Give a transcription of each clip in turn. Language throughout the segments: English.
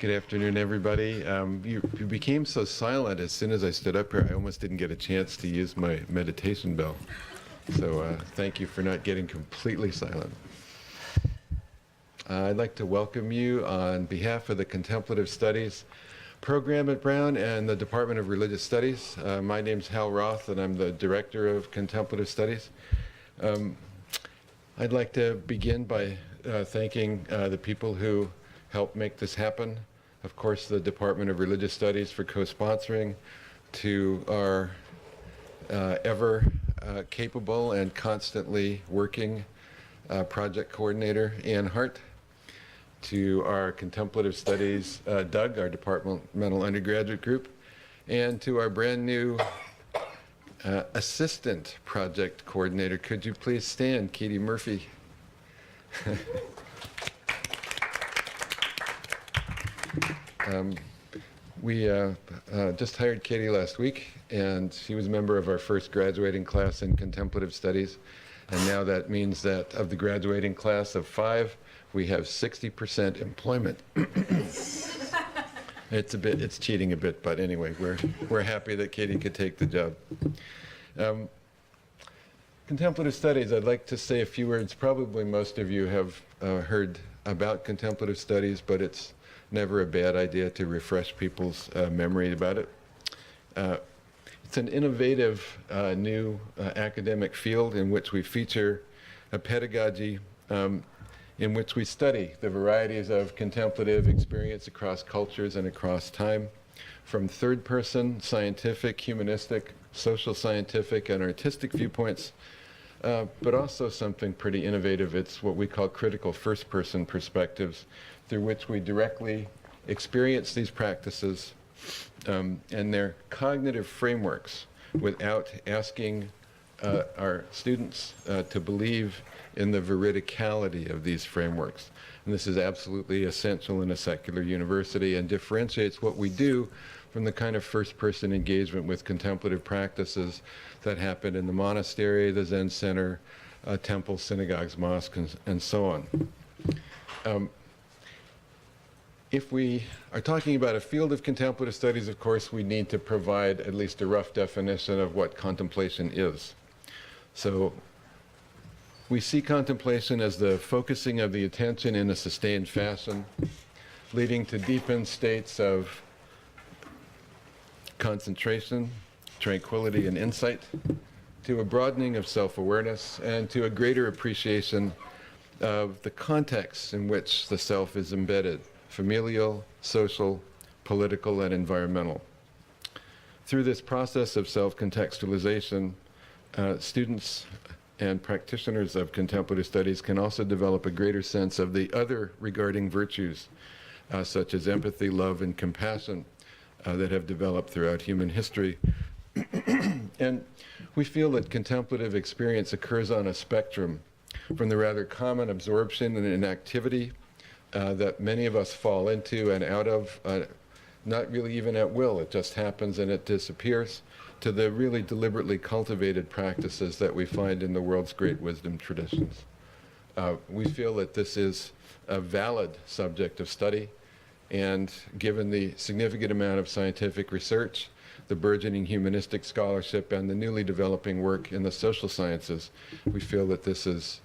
Good afternoon, everybody. You became so silent as soon as I stood up here, I almost didn't get a chance to use my meditation bell. So thank you for not getting completely silent. I'd like to welcome you on behalf of the Contemplative Studies program at Brown and the Department of Religious Studies. My name's Hal Roth, and I'm the Director of Contemplative Studies. I'd like to begin by thanking the people who helped make this happen. Of course, the Department of Religious Studies for co-sponsoring, to our ever capable and constantly working project coordinator, Ann Hart, to our Contemplative Studies, Doug, our departmental undergraduate group, and to our brand new assistant project coordinator. Could you please stand, Katie Murphy? We just hired Katie last week, and she was a member of our first graduating class in Contemplative Studies. And now that means that of the graduating class of 5, we have 60% employment. It's cheating a bit, but anyway, we're happy that Katie could take the job. Contemplative Studies, I'd like to say a few words. Probably most of you have heard about Contemplative Studies, but it's never a bad idea to refresh people's memory about it. It's an innovative new academic field in which we feature a pedagogy in which we study the varieties of contemplative experience across cultures and across time, from third-person, scientific, humanistic, social scientific, and artistic viewpoints, but also something pretty innovative. It's what we call critical first-person perspectives, through which we directly experience these practices and their cognitive frameworks without asking our students to believe in the veridicality of these frameworks. And this is absolutely essential in a secular university and differentiates what we do from the kind of first-person engagement with contemplative practices that happen in the monastery, the Zen center, temples, synagogues, mosques, and so on. If we are talking about a field of contemplative studies, of course, we need to provide at least a rough definition of what contemplation is. So we see contemplation as the focusing of the attention in a sustained fashion, leading to deepened states of concentration, tranquility, and insight, to a broadening of self-awareness, and to a greater appreciation of the context in which the self is embedded: familial, social, political, and environmental. Through this process of self-contextualization, students and practitioners of contemplative studies can also develop a greater sense of the other regarding virtues, such as empathy, love, and compassion that have developed throughout human history. And we feel that contemplative experience occurs on a spectrum from the rather common absorption and inactivity that many of us fall into and out of, not really even at will. It just happens and it disappears, to the really deliberately cultivated practices that we find in the world's great wisdom traditions. We feel that this is a valid subject of study, and given the significant amount of scientific research, the burgeoning humanistic scholarship, and the newly developing work in the social sciences, we feel that this is,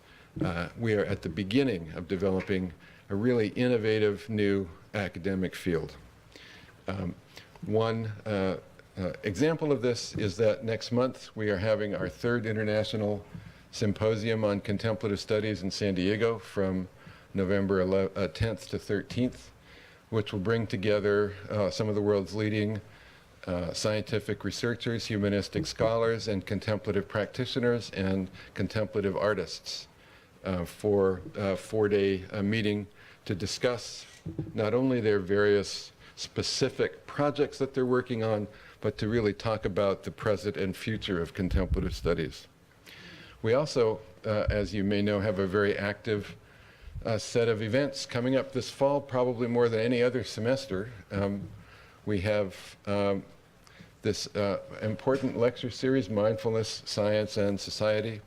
we are at the beginning of developing a really innovative new academic field. One example of this is that next month we are having our 3rd International Symposium on Contemplative Studies in San Diego from November 10th to 13th, which will bring together some of the world's leading scientific researchers, humanistic scholars, and contemplative practitioners and contemplative artists for a 4-day meeting to discuss not only their various specific projects that they're working on, but to really talk about the present and future of contemplative studies. We also, as you may know, have a very active set of events coming up this fall, probably more than any other semester. We have this important lecture series, Mindfulness, Science, and Society.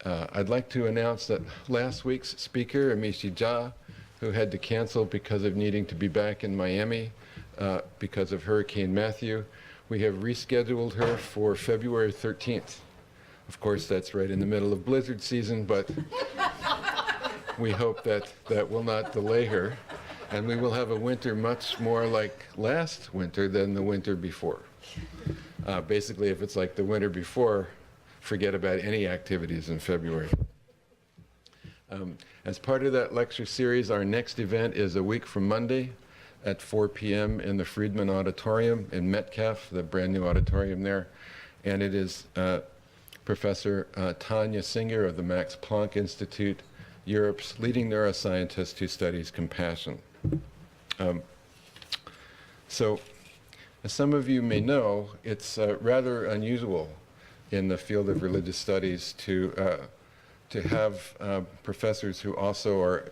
I'd like to announce that last week's speaker, Amishi Jha, who had to cancel because of needing to be back in Miami because of Hurricane Matthew. We have rescheduled her for February 13th. Of course, that's right in the middle of blizzard season, but we hope that that will not delay her. And we will have a winter much more like last winter than the winter before. Basically, if it's like the winter before, forget about any activities in February. As part of that lecture series, our next event is a week from Monday at 4 p.m. in the Friedman Auditorium in Metcalf, the brand new auditorium there. And it is Professor Tanya Singer of the Max Planck Institute, Europe's leading neuroscientist who studies compassion. So, as some of you may know, it's rather unusual in the field of religious studies to have professors who also are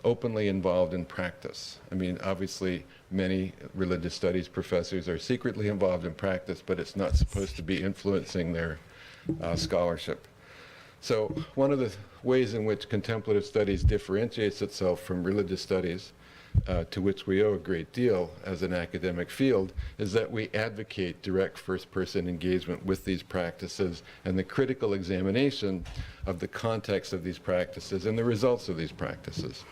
openly involved in practice. I mean, obviously, many religious studies professors are secretly involved in practice, but it's not supposed to be influencing their scholarship. So one of the ways in which contemplative studies differentiates itself from religious studies, to which we owe a great deal as an academic field, is that we advocate direct first-person engagement with these practices and the critical examination of the context of these practices and the results of these practices.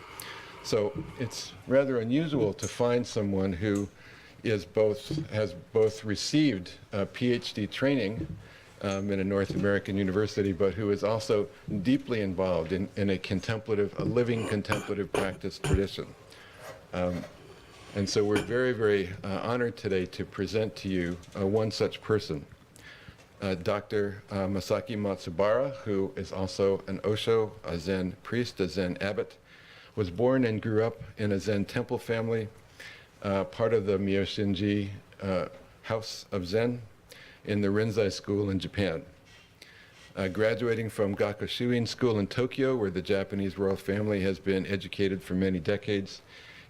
So it's rather unusual to find someone who has both received PhD training in a North American university, but who is also deeply involved in a living contemplative practice tradition. And so we're very, very honored today to present to you one such person, Dr. Masaki Matsubara, who is also an Osho, a Zen priest, a Zen abbot, was born and grew up in a Zen temple family, part of the Myoshinji House of Zen in the Rinzai School in Japan. Graduating from Gakushuin School in Tokyo, where the Japanese royal family has been educated for many decades,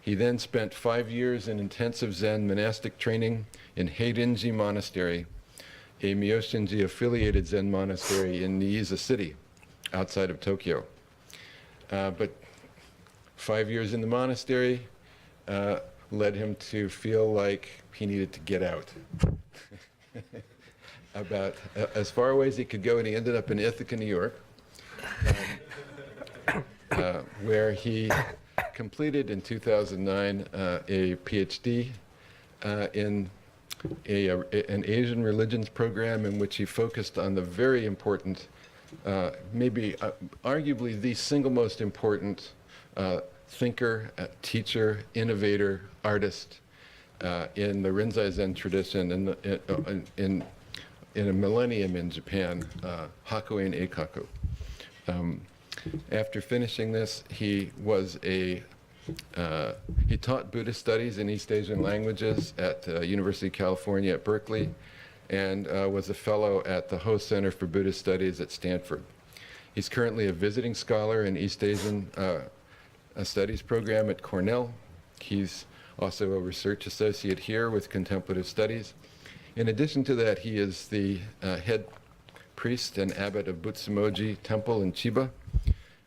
he then spent 5 years in intensive Zen monastic training in Heirinji Monastery, a Myoshinji-affiliated Zen monastery in Niiza City, outside of Tokyo. But 5 years in the monastery led him to feel like he needed to get out. About as far away as he could go, and he ended up in Ithaca, New York, where he completed in 2009 a PhD in an Asian religions program in which he focused on the very important, maybe arguably the single most important thinker, teacher, innovator, artist in the Rinzai Zen tradition in a millennium in Japan, Hakuin Eikaku. After finishing this, he taught Buddhist studies in East Asian languages at University of California at Berkeley, and was a fellow at the Ho Center for Buddhist Studies at Stanford. He's currently a visiting scholar in East Asian Studies program at Cornell. He's also a research associate here with Contemplative Studies. In addition to that, he is the head priest and abbot of Butsumoji Temple in Chiba.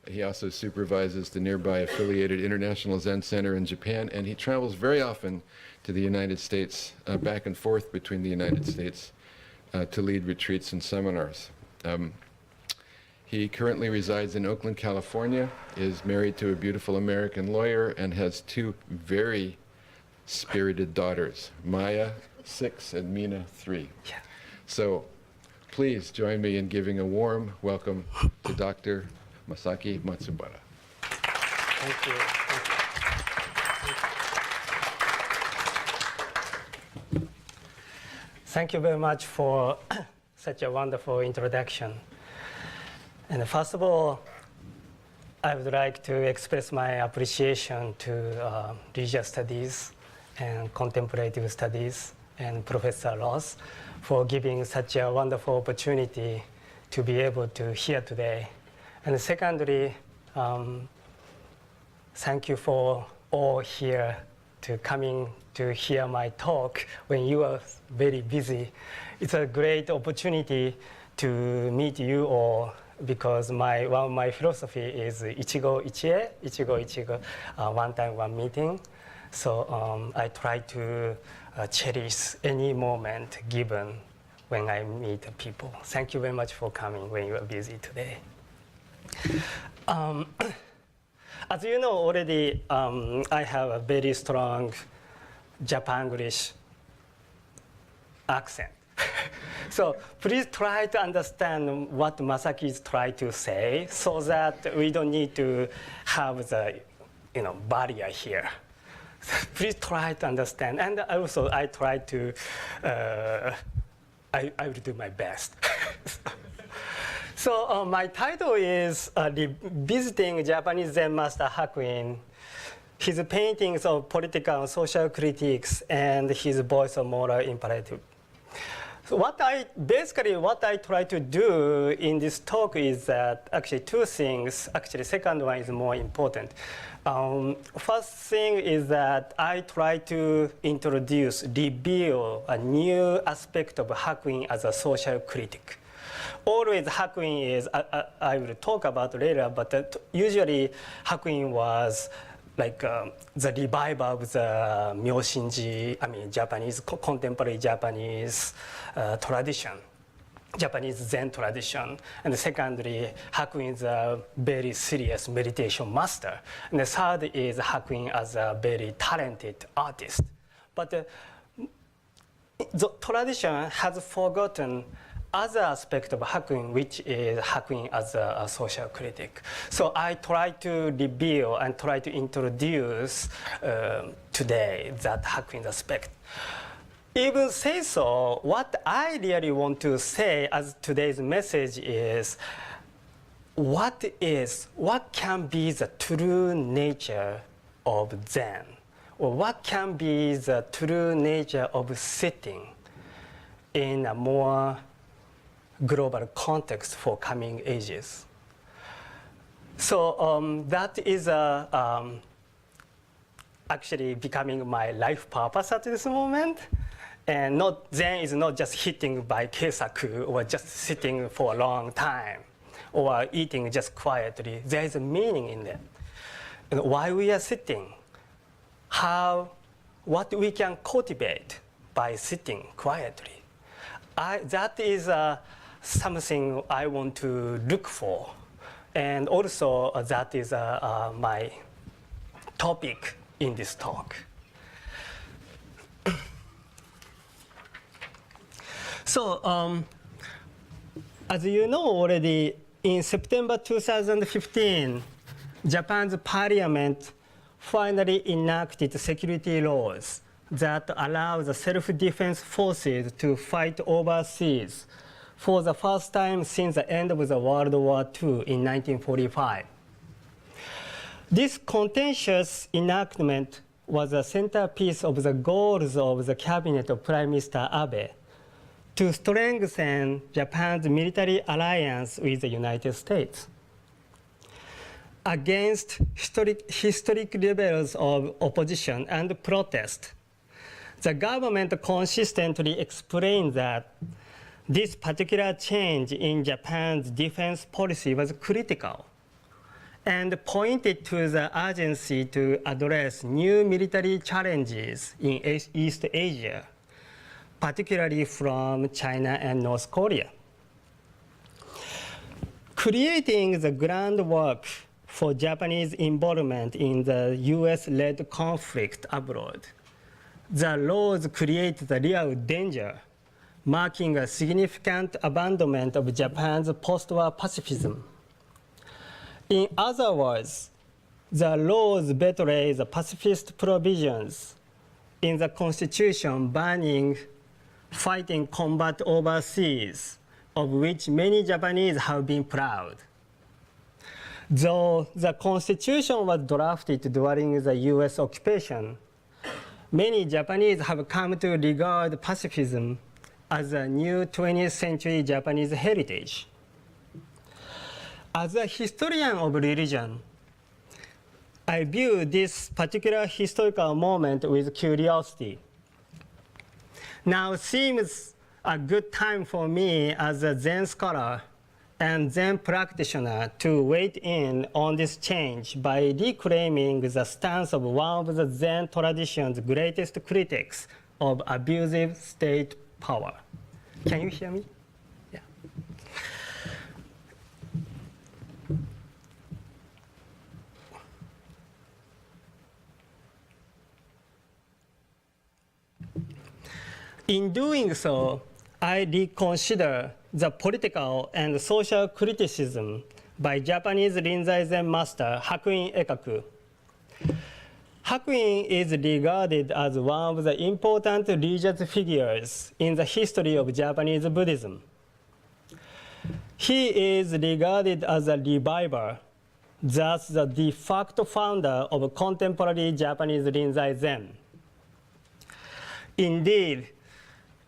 He also supervises the nearby affiliated International Zen Center in Japan, and he travels very often to the United States, back and forth between the United States, to lead retreats and seminars. He currently resides in Oakland, California, is married to a beautiful American lawyer, and has two very spirited daughters, Maya, 6, and Mina, 3. Yeah. So please join me in giving a warm welcome to Dr. Masaki Matsubara. Thank you. Thank you very much for such a wonderful introduction. And first of all, I would like to express my appreciation to religious studies and contemplative studies and Professor Ross for giving such a wonderful opportunity to be able to hear today. And secondly, thank you for all here to coming to hear my talk when you are very busy. It's a great opportunity to meet you all because one of my philosophy is ichigo ichie, ichigo ichigo, one time one meeting. So I try to cherish any moment given when I meet people. Thank you very much for coming when you are busy today. As you know already, I have a very strong Japanglish accent. So please try to understand what Masaki is trying to say so that we don't need to have the barrier here. Please try to understand. And also I try to, I will do my best. So my title is Revisiting Japanese Zen Master Hakuin, his paintings of political and social critiques, and his voice of moral imperative. So what I try to do in this talk is that actually two things. Actually, second one is more important. First thing is that I try to reveal a new aspect of Hakuin as a social critic. Always Hakuin is, I will talk about later, but usually Hakuin was like the revival of the Myoshinji, Japanese, contemporary Japanese tradition, Japanese Zen tradition. And secondly, Hakuin is a very serious meditation master. And the third is Hakuin as a very talented artist. But the tradition has forgotten other aspect of Hakuin, which is Hakuin as a social critic. So I try to reveal and try to introduce today that Hakuin aspect. Even say so, what I really want to say as today's message is what can be the true nature of Zen? Or what can be the true nature of sitting in a more global context for coming ages. So that is actually becoming my life purpose at this moment. And Zen is not just hitting by keisaku or just sitting for a long time or eating just quietly. There is a meaning in it. And why we are sitting, what we can cultivate by sitting quietly. That is something I want to look for. And also that is my topic in this talk. So as you know already, in September 2015, Japan's parliament finally enacted security laws that allow the self-defense forces to fight overseas for the first time since the end of the World War II in 1945. This contentious enactment was a centerpiece of the goals of the cabinet of Prime Minister Abe to strengthen Japan's military alliance with the United States. Against historic levels of opposition and protest, the government consistently explained that this particular change in Japan's defense policy was critical and pointed to the urgency to address new military challenges in East Asia, particularly from China and North Korea. Creating the groundwork for Japanese involvement in the US-led conflict abroad, the laws create the real danger, marking a significant abandonment of Japan's post-war pacifism. In other words, the laws betray the pacifist provisions in the Constitution banning fighting combat overseas, of which many Japanese have been proud. Though the Constitution was drafted during the US occupation, many Japanese have come to regard pacifism as a new 20th century Japanese heritage. As a historian of religion, I view this particular historical moment with curiosity. Now seems a good time for me as a Zen scholar and Zen practitioner to weigh in on this change by reclaiming the stance of one of the Zen tradition's greatest critics of abusive state power. Can you hear me? Yeah. In doing so, I reconsider the political and social criticism by Japanese Rinzai Zen master Hakuin Ekaku. Hakuin is regarded as one of the important religious figures in the history of Japanese Buddhism. He is regarded as a reviver, thus the de facto founder of contemporary Japanese Rinzai Zen. Indeed,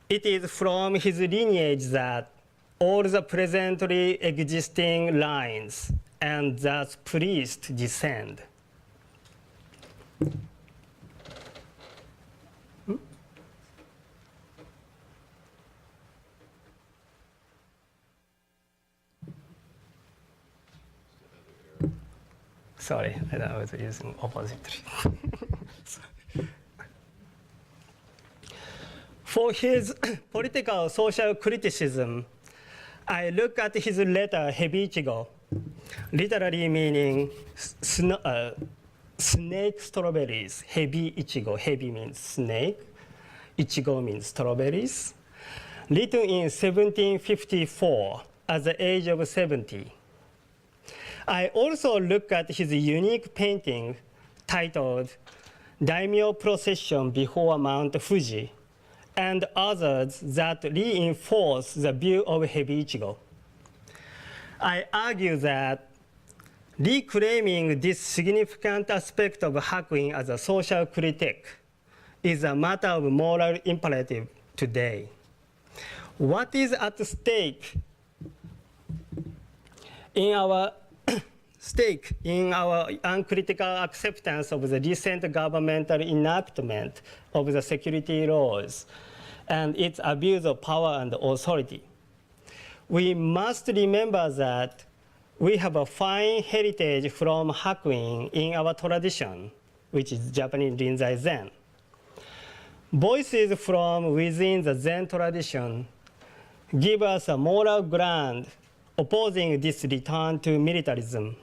it is from his lineage that all the presently existing lines and thus priests descend. Sorry, I was using oppositely. For his political social criticism, I look at his letter Hebiichigo, literally meaning snake strawberries. Hebiichigo. Hebi means snake. Ichigo means strawberries. Written in 1754 at the age of 70. I also look at his unique painting titled Daimyo Procession Before Mount Fuji, and others that reinforce the view of Hebiichigo. I argue that reclaiming this significant aspect of Hakuin as a social critic is a matter of moral imperative today. What is at stake in our uncritical acceptance of the recent governmental enactment of the security laws and its abuse of power and authority? We must remember that we have a fine heritage from Hakuin in our tradition, which is Japanese Rinzai Zen. Voices from within the Zen tradition give us a moral ground opposing this return to militarism.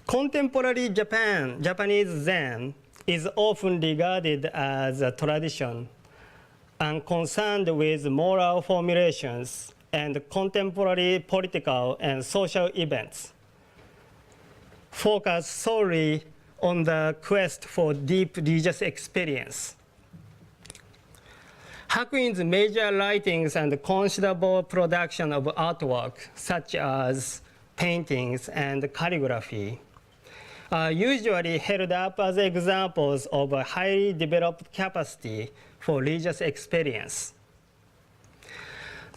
Contemporary Japanese Zen is often regarded as a tradition and concerned with moral formulations and contemporary political and social events, focused solely on the quest for deep religious experience. Hakuin's major writings and considerable production of artwork, such as paintings and calligraphy, are usually held up as examples of a highly developed capacity for religious experience.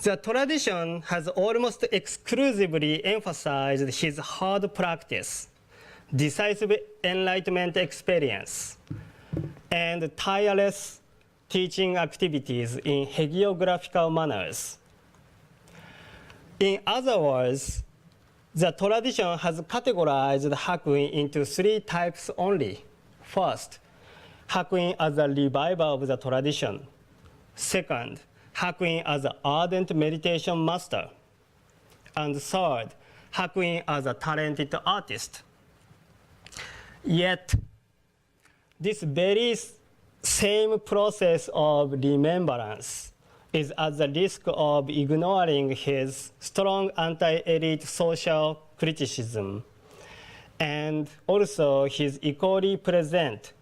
The tradition has almost exclusively emphasized his hard practice, decisive enlightenment experience, and tireless teaching activities in hagiographical manners. In other words, the tradition has categorized Hakuin into three types only. First, Hakuin as a reviver of the tradition. Second, Hakuin as an ardent meditation master. And third, Hakuin as a talented artist. Yet, this very same process of remembrance is at the risk of ignoring his strong anti-elite social criticism and also his equally present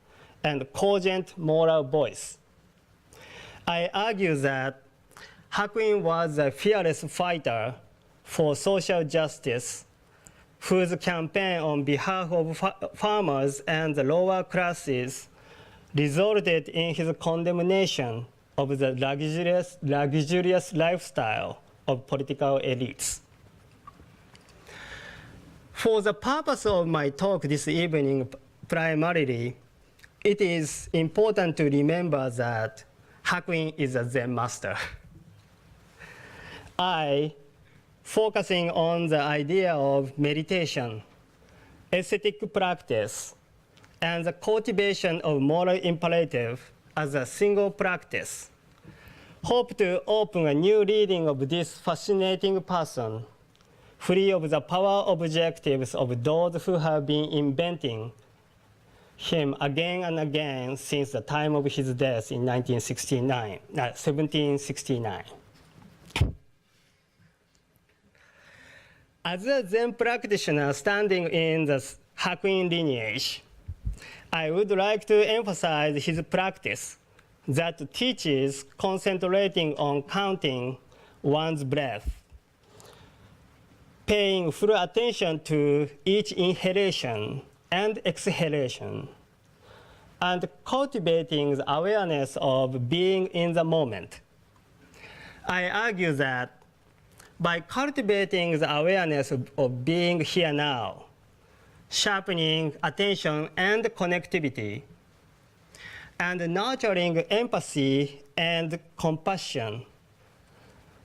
and cogent moral voice. I argue that Hakuin was a fearless fighter for social justice whose campaign on behalf of farmers and the lower classes resulted in his condemnation of the luxurious lifestyle of political elites. For the purpose of my talk this evening, primarily, it is important to remember that Hakuin is a Zen master. I focusing on the idea of meditation, aesthetic practice, and the cultivation of moral imperative as a single practice, hope to open a new reading of this fascinating person, free of the power objectives of those who have been inventing him again and again since the time of his death in 1769. As a Zen practitioner standing in the Hakuin lineage, I would like to emphasize his practice that teaches concentrating on counting one's breath, paying full attention to each inhalation and exhalation, and cultivating the awareness of being in the moment. I argue that by cultivating the awareness of being here now, sharpening attention and connectivity, and nurturing empathy and compassion,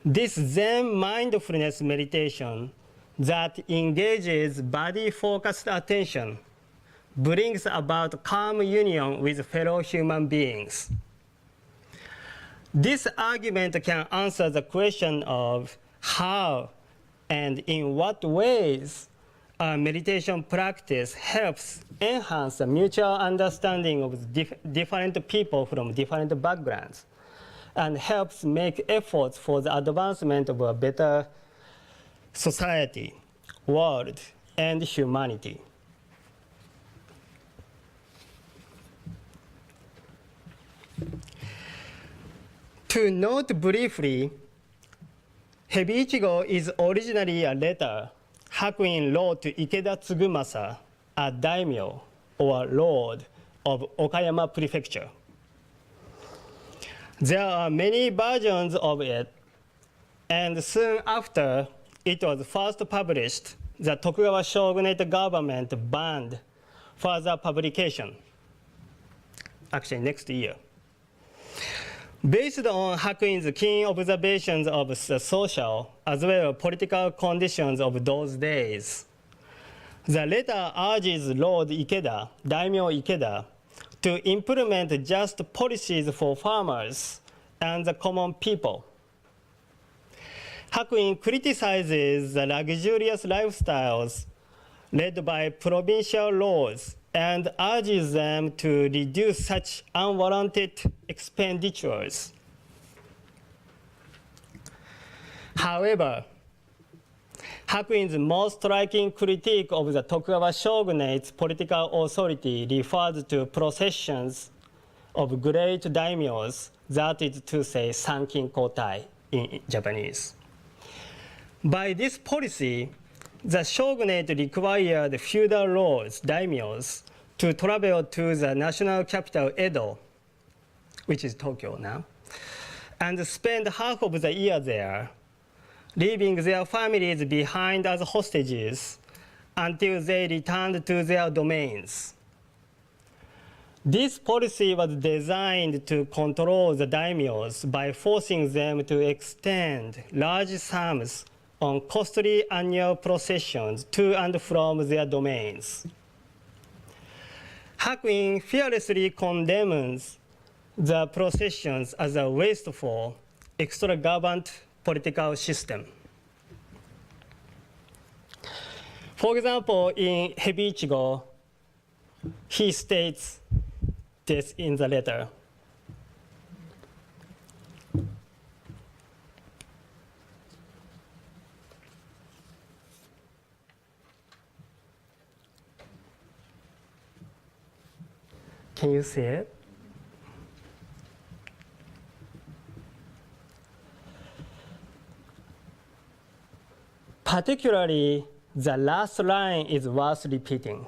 this Zen mindfulness meditation that engages body-focused attention brings about calm union with fellow human beings. This argument can answer the question of how and in what ways a meditation practice helps enhance the mutual understanding of different people from different backgrounds and helps make efforts for the advancement of a better society, world, and humanity. To note briefly, Hebiichigo is originally a letter Hakuin wrote to Ikeda Tsugumasa, a daimyo, or lord, of Okayama Prefecture. There are many versions of it, and soon after it was first published, the Tokugawa shogunate government banned further publication, actually next year. Based on Hakuin's keen observations of the social as well as political conditions of those days, the letter urges Lord Ikeda, Daimyo Ikeda, to implement just policies for farmers and the common people. Hakuin criticizes the luxurious lifestyles led by provincial lords and urges them to reduce such unwarranted expenditures. However, Hakuin's most striking critique of the Tokugawa shogunate's political authority refers to processions of great daimyos, that is to say, Sankin Kotai in Japanese. By this policy, the shogunate required feudal lords, daimyos, to travel to the national capital Edo, which is Tokyo now, and spend half of the year there, leaving their families behind as hostages until they returned to their domains. This policy was designed to control the daimyos by forcing them to extend large sums on costly annual processions to and from their domains. Hakuin fearlessly condemns the processions as a wasteful, extravagant political system. For example, in Hebiichigo, he states this in the letter. Can you see it? Particularly, the last line is worth repeating.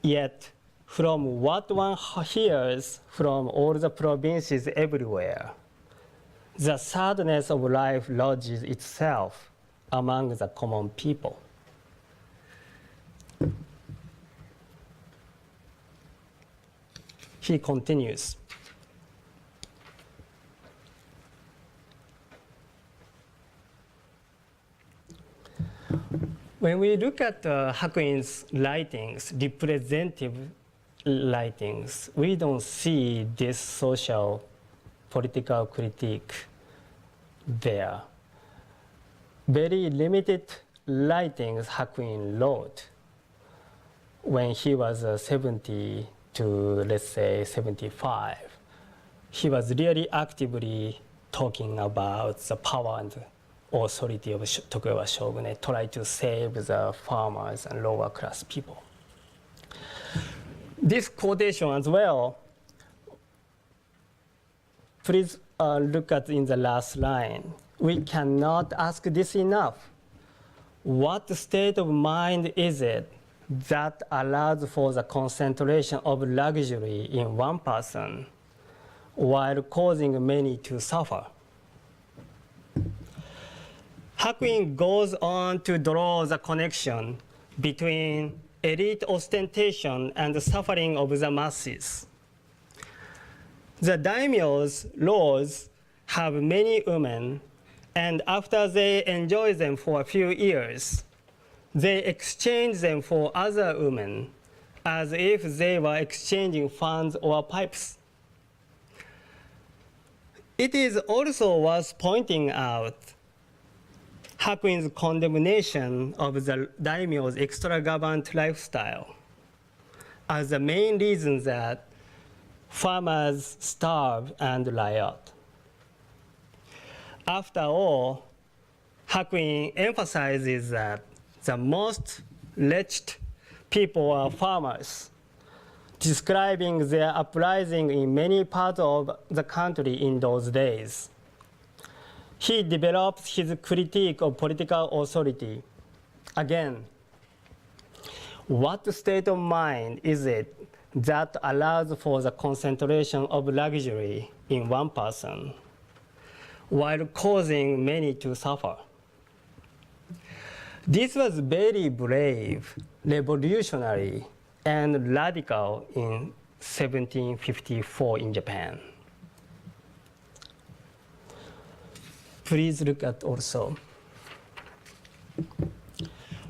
Yet, from what one hears from all the provinces everywhere, the sadness of life lodges itself among the common people. He continues. When we look at Hakuin's writings, representative writings, we don't see this social political critique there. Very limited writings Hakuin wrote when he was 70 to, let's say, 75. He was really actively talking about the power and authority of Tokugawa shogunate, try to save the farmers and lower class people. This quotation as well, please look at in the last line. We cannot ask this enough. What state of mind is it that allows for the concentration of luxury in one person while causing many to suffer? Hakuin goes on to draw the connection between elite ostentation and the suffering of the masses. The daimyo's lords have many women, and after they enjoy them for a few years, they exchange them for other women as if they were exchanging fans or pipes. It is also worth pointing out Hakuin's condemnation of the daimyo's extravagant lifestyle as the main reason that farmers starve and riot. After all, Hakuin emphasizes that the most wretched people are farmers, describing their uprising in many parts of the country in those days. He develops his critique of political authority. Again, what state of mind is it that allows for the concentration of luxury in one person while causing many to suffer? This was very brave, revolutionary, and radical in 1754 in Japan. Please look at also.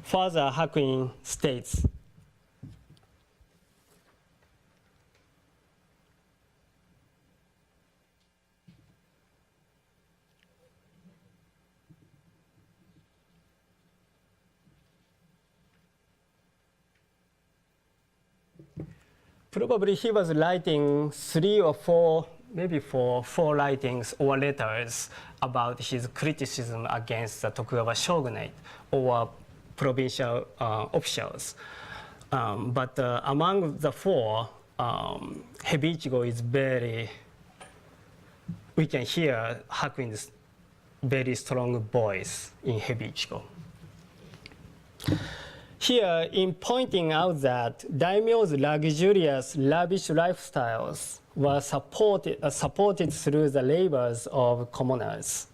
Further, Hakuin states, probably he was writing 3 or 4, maybe four writings or letters about his criticism against the Tokugawa shogunate or provincial officials. But among the 4, Heibichigo is very, we can hear Hakuin's very strong voice in Heibichigo. Here, in pointing out that daimyo's luxurious, lavish lifestyles were supported through the labors of commoners,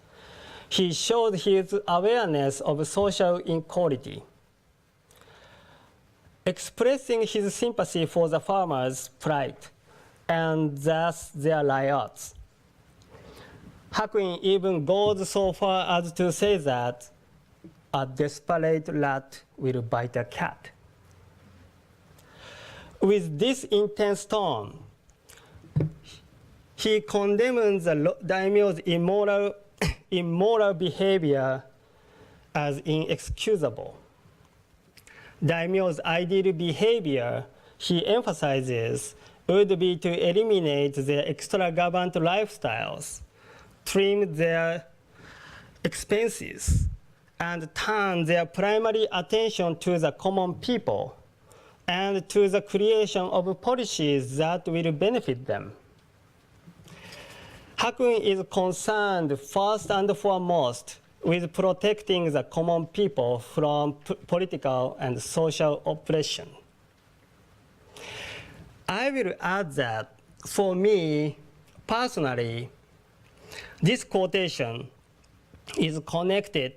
he showed his awareness of social inequality. Expressing his sympathy for the farmers' plight and thus their riots, Hakuin even goes so far as to say that a desperate rat will bite a cat. With this intense tone, he condemns the daimyo's immoral behavior as inexcusable. Daimyo's ideal behavior, he emphasizes, would be to eliminate their extravagant lifestyles, trim their expenses, and turn their primary attention to the common people and to the creation of policies that will benefit them. Hakuin is concerned first and foremost with protecting the common people from political and social oppression. I will add that for me, personally, this quotation is connected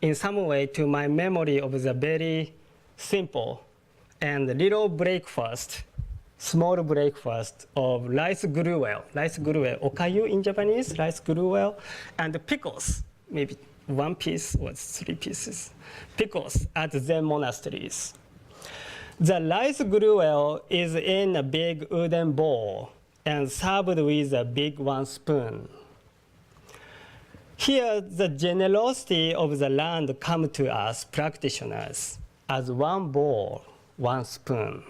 in some way to my memory of the very simple and little breakfast, small breakfast of rice gruel, okayu in Japanese, rice gruel, and pickles, maybe one piece or 3 pieces, pickles at Zen monasteries. The rice gruel is in a big wooden bowl and served with a big one spoon. Here, the generosity of the land comes to us practitioners as one bowl, one spoon.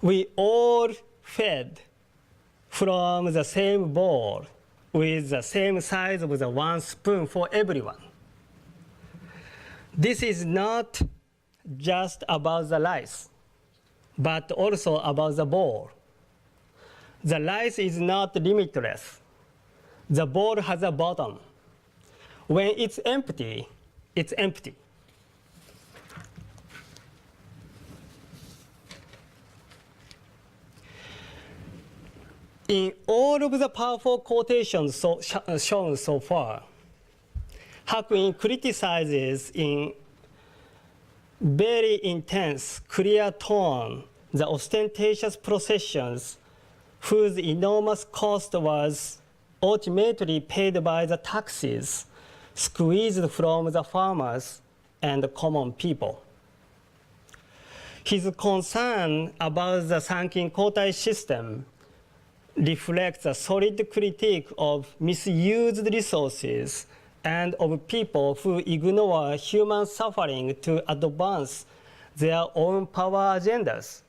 We all fed from the same bowl with the same size of the one spoon for everyone. This is not just about the rice, but also about the bowl. The rice is not limitless. The bowl has a bottom. When it's empty, it's empty. In all of the powerful quotations shown so far, Hakuin criticizes in very intense, clear tone the ostentatious processions whose enormous cost was ultimately paid by the taxes squeezed from the farmers and the common people. His concern about the Sankin Kotai system reflects a solid critique of misused resources and of people who ignore human suffering to advance their own power agendas.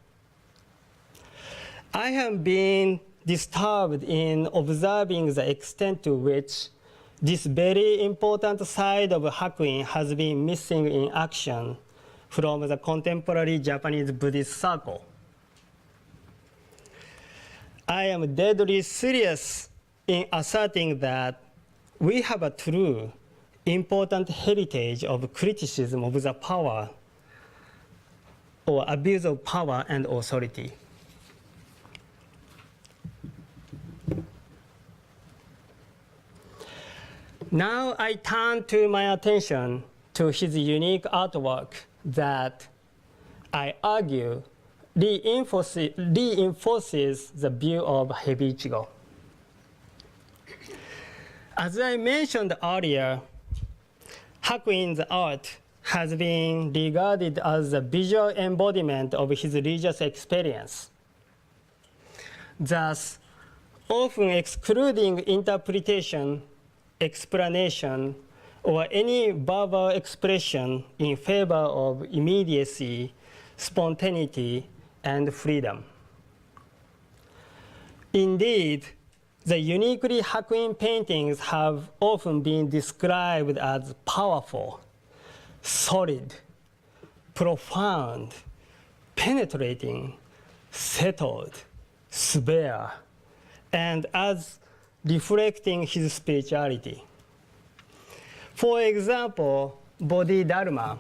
I have been disturbed in observing the extent to which this very important side of Hakuin has been missing in action from the contemporary Japanese Buddhist circle. I am deadly serious in asserting that we have a true, important heritage of criticism of the power or abuse of power and authority. Now I turn to my attention to his unique artwork that I argue reinforces the view of Heiichigo. As I mentioned earlier, Hakuin's art has been regarded as a visual embodiment of his religious experience, thus often excluding interpretation, explanation, or any verbal expression in favor of immediacy, spontaneity, and freedom. Indeed, the uniquely Hakuin paintings have often been described as powerful, solid, profound, penetrating, settled, severe, and as reflecting his spirituality. For example, Bodhidharma.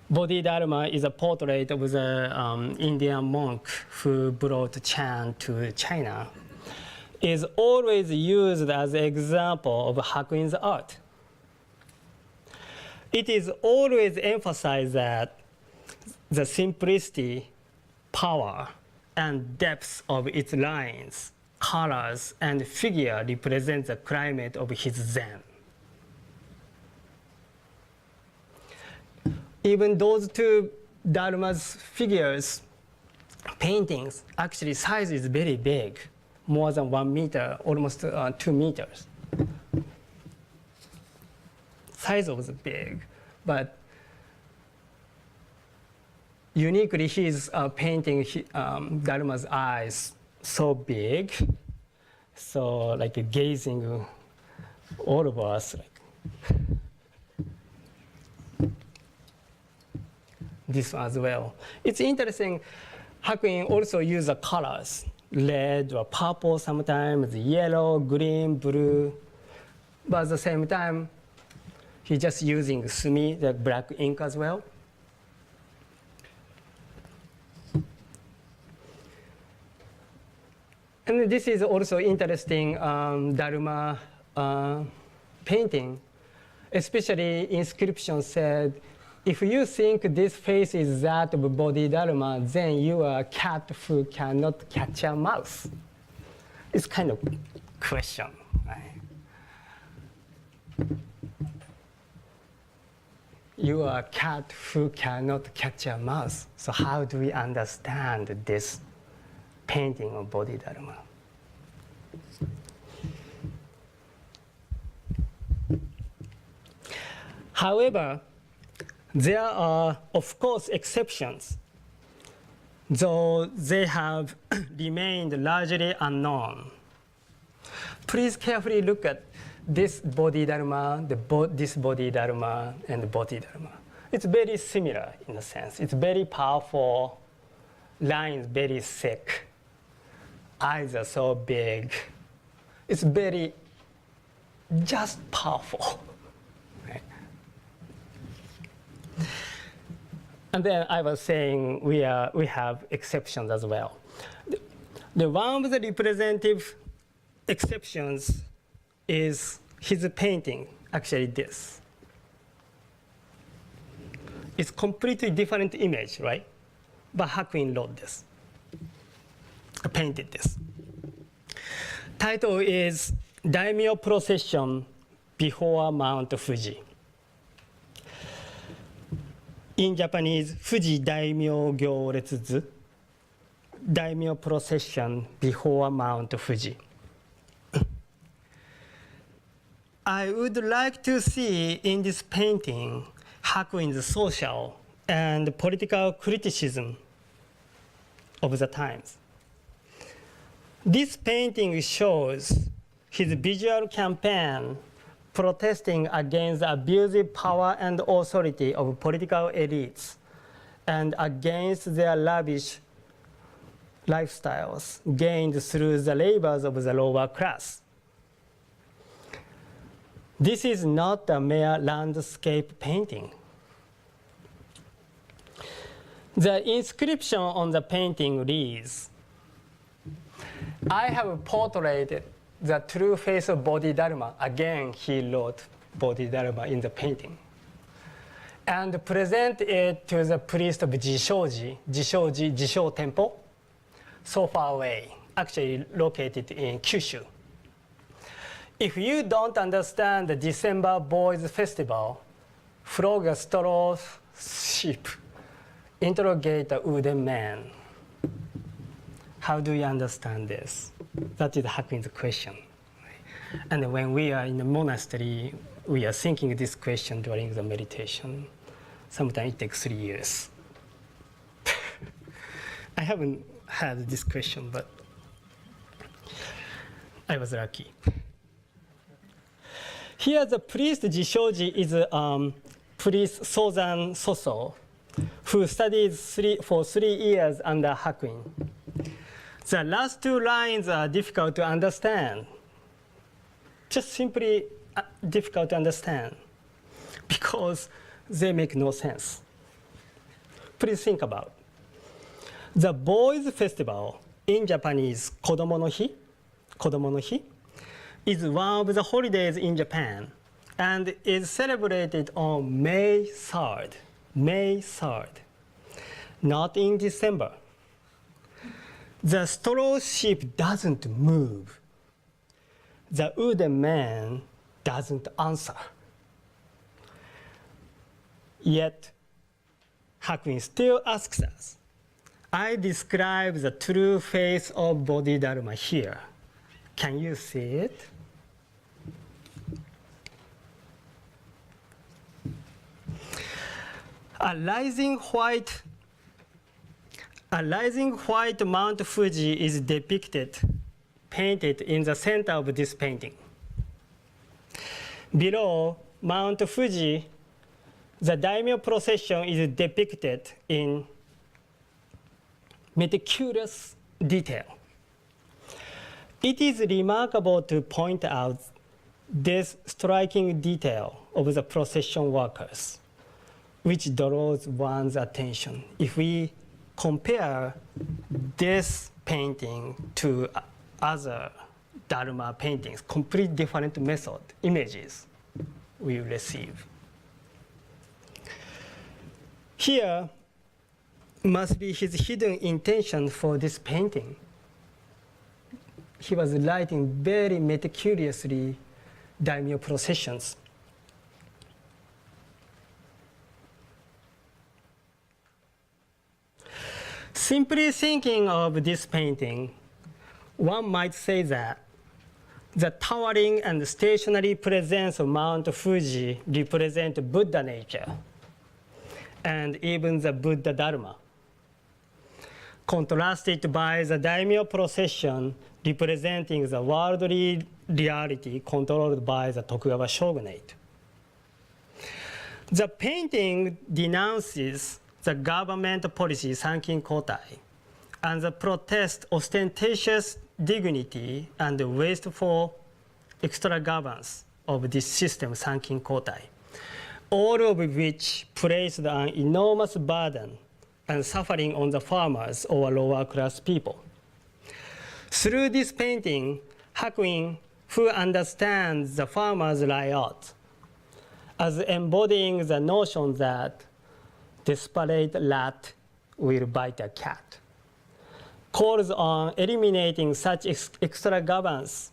Bodhidharma is a portrait of the Indian monk who brought Chan to China. Is always used as an example of Hakuin's art. It is always emphasized that the simplicity, power, and depth of its lines, colors, and figure represent the climate of his Zen. Even those two Dharma's figures, paintings, actually size is very big, more than 1 meter, almost 2 meters. Size was big, but uniquely he's painting Dharma's eyes so big, so like gazing all of us. This as well. It's interesting, Hakuin also uses colors, red or purple sometimes, yellow, green, blue, but at the same time, he's just using sumi, the black ink as well. And this is also interesting Dharma painting, especially inscription said, if you think this face is that of Bodhidharma, then you are a cat who cannot catch a mouse. It's kind of question, right? You are a cat who cannot catch a mouse. So how do we understand this painting of Bodhidharma? However, there are, of course, exceptions, though they have remained largely unknown. Please carefully look at this Bodhidharma, this Bodhidharma, and Bodhidharma. It's very similar in a sense. It's very powerful, lines very thick, eyes are so big. It's very just powerful. Right? And then I was saying we have exceptions as well. The one of the representative exceptions is his painting, actually this. It's completely different image, right? But Hakuin wrote this, painted this. Title is Daimyo Procession Before Mount Fuji. In Japanese, Fuji Daimyo Gyoretsu, Daimyo Procession Before Mount Fuji. I would like to see in this painting Hakuin's social and political criticism of the times. This painting shows his visual campaign protesting against the abusive power and authority of political elites and against their lavish lifestyles gained through the labors of the lower class. This is not a mere landscape painting. The inscription on the painting reads, I have portrayed the true face of Bodhidharma. Again, he wrote Bodhidharma in the painting. And present it to the priest of Jisho Temple, so far away, actually located in Kyushu. If you don't understand the December Boys Festival, flog a straw sheep, interrogate a wooden man. How do you understand this? That is Hakuin's question. And when we are in the monastery, we are thinking this question during the meditation. Sometimes it takes 3 years. I haven't had this question, but I was lucky. Here, the priest Jishoji is priest Sozan Soso, who studied for 3 years under Hakuin. The last 2 lines are difficult to understand. Just simply difficult to understand because they make no sense. Please think about it. The Boys Festival, in Japanese, Kodomo no Hi, is one of the holidays in Japan and is celebrated on May 3rd. May 3rd, not in December. The straw sheep doesn't move. The wooden man doesn't answer. Yet, Hakuin still asks us, I describe the true face of Bodhidharma here. Can you see it? A rising white Mount Fuji is depicted, painted in the center of this painting. Below Mount Fuji, the daimyo procession is depicted in meticulous detail. It is remarkable to point out this striking detail of the procession workers, which draws one's attention. If we compare this painting to other Dharma paintings, completely different method, images we receive. Here must be his hidden intention for this painting. He was writing very meticulously daimyo processions Simply thinking of this painting, one might say that the towering and stationary presence of Mount Fuji represent Buddha nature, and even the Buddha Dharma, contrasted by the daimyo procession representing the worldly reality controlled by the Tokugawa shogunate. The painting denounces the government policy Sankin Kotai and the protest ostentatious dignity and wasteful extravagance of this system Sankin Kotai, all of which placed an enormous burden and suffering on the farmers or lower class people. Through this painting, Hakuin, who understands the farmers' riot as embodying the notion that desperate rat will bite a cat, calls on eliminating such extravagance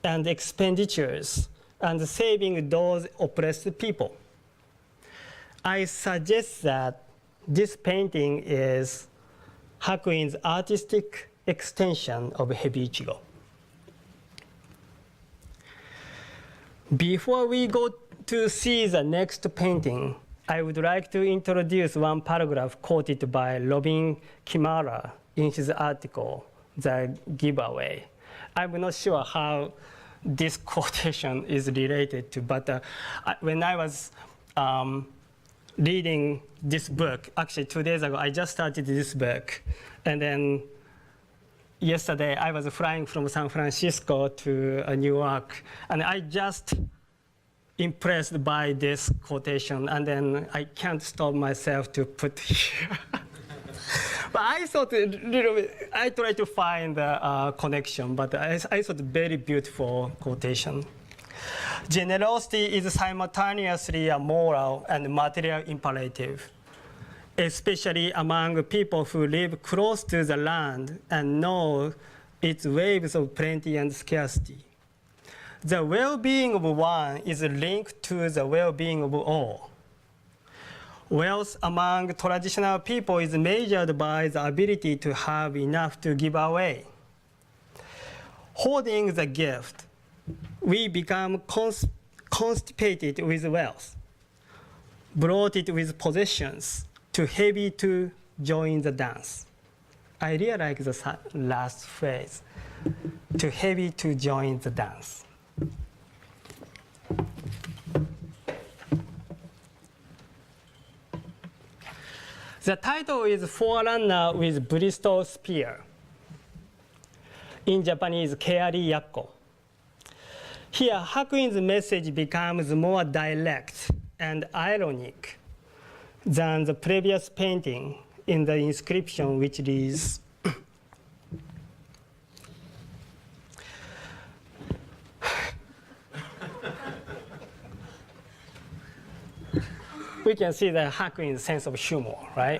and expenditures and saving those oppressed people. I suggest that this painting is Hakuin's artistic extension of Hebi Ichigo. Before we go to see the next painting, I would like to introduce one paragraph quoted by Robin Kimara in his article, The Giveaway. I'm not sure how this quotation is related to, but when I was reading this book, actually 2 days ago, I just started this book, and then yesterday I was flying from San Francisco to New York, and I just impressed by this quotation, and then I can't stop myself to put here. But I thought a little bit, I tried to find a connection, but I thought very beautiful quotation. Generosity is simultaneously a moral and material imperative, especially among people who live close to the land and know its waves of plenty and scarcity. The well-being of one is linked to the well-being of all. Wealth among traditional people is measured by the ability to have enough to give away. Hoarding the gift, we become constipated with wealth, bloated with possessions, too heavy to join the dance. I really like the last phrase, too heavy to join the dance. The title is Forerunner with Bristol Spear. In Japanese, Keari Yakko. Here, Hakuin's message becomes more direct and ironic than the previous painting in the inscription, which reads, we can see the Hakuin's sense of humor, right?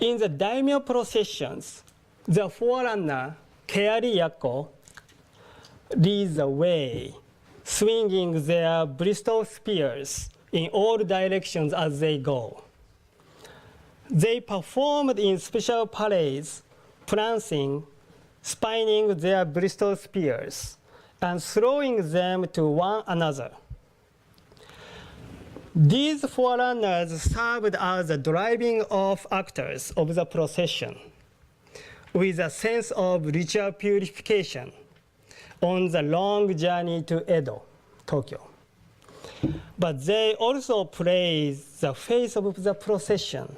In the daimyo processions, the forerunner, Keari Yakko, leads the way, swinging their Bristol spears in all directions as they go. They performed in special parades, prancing, spinning their Bristol spears, and throwing them to one another. These forerunners served as the driving off actors of the procession, with a sense of ritual purification on the long journey to Edo, Tokyo. But they also played the face of the procession,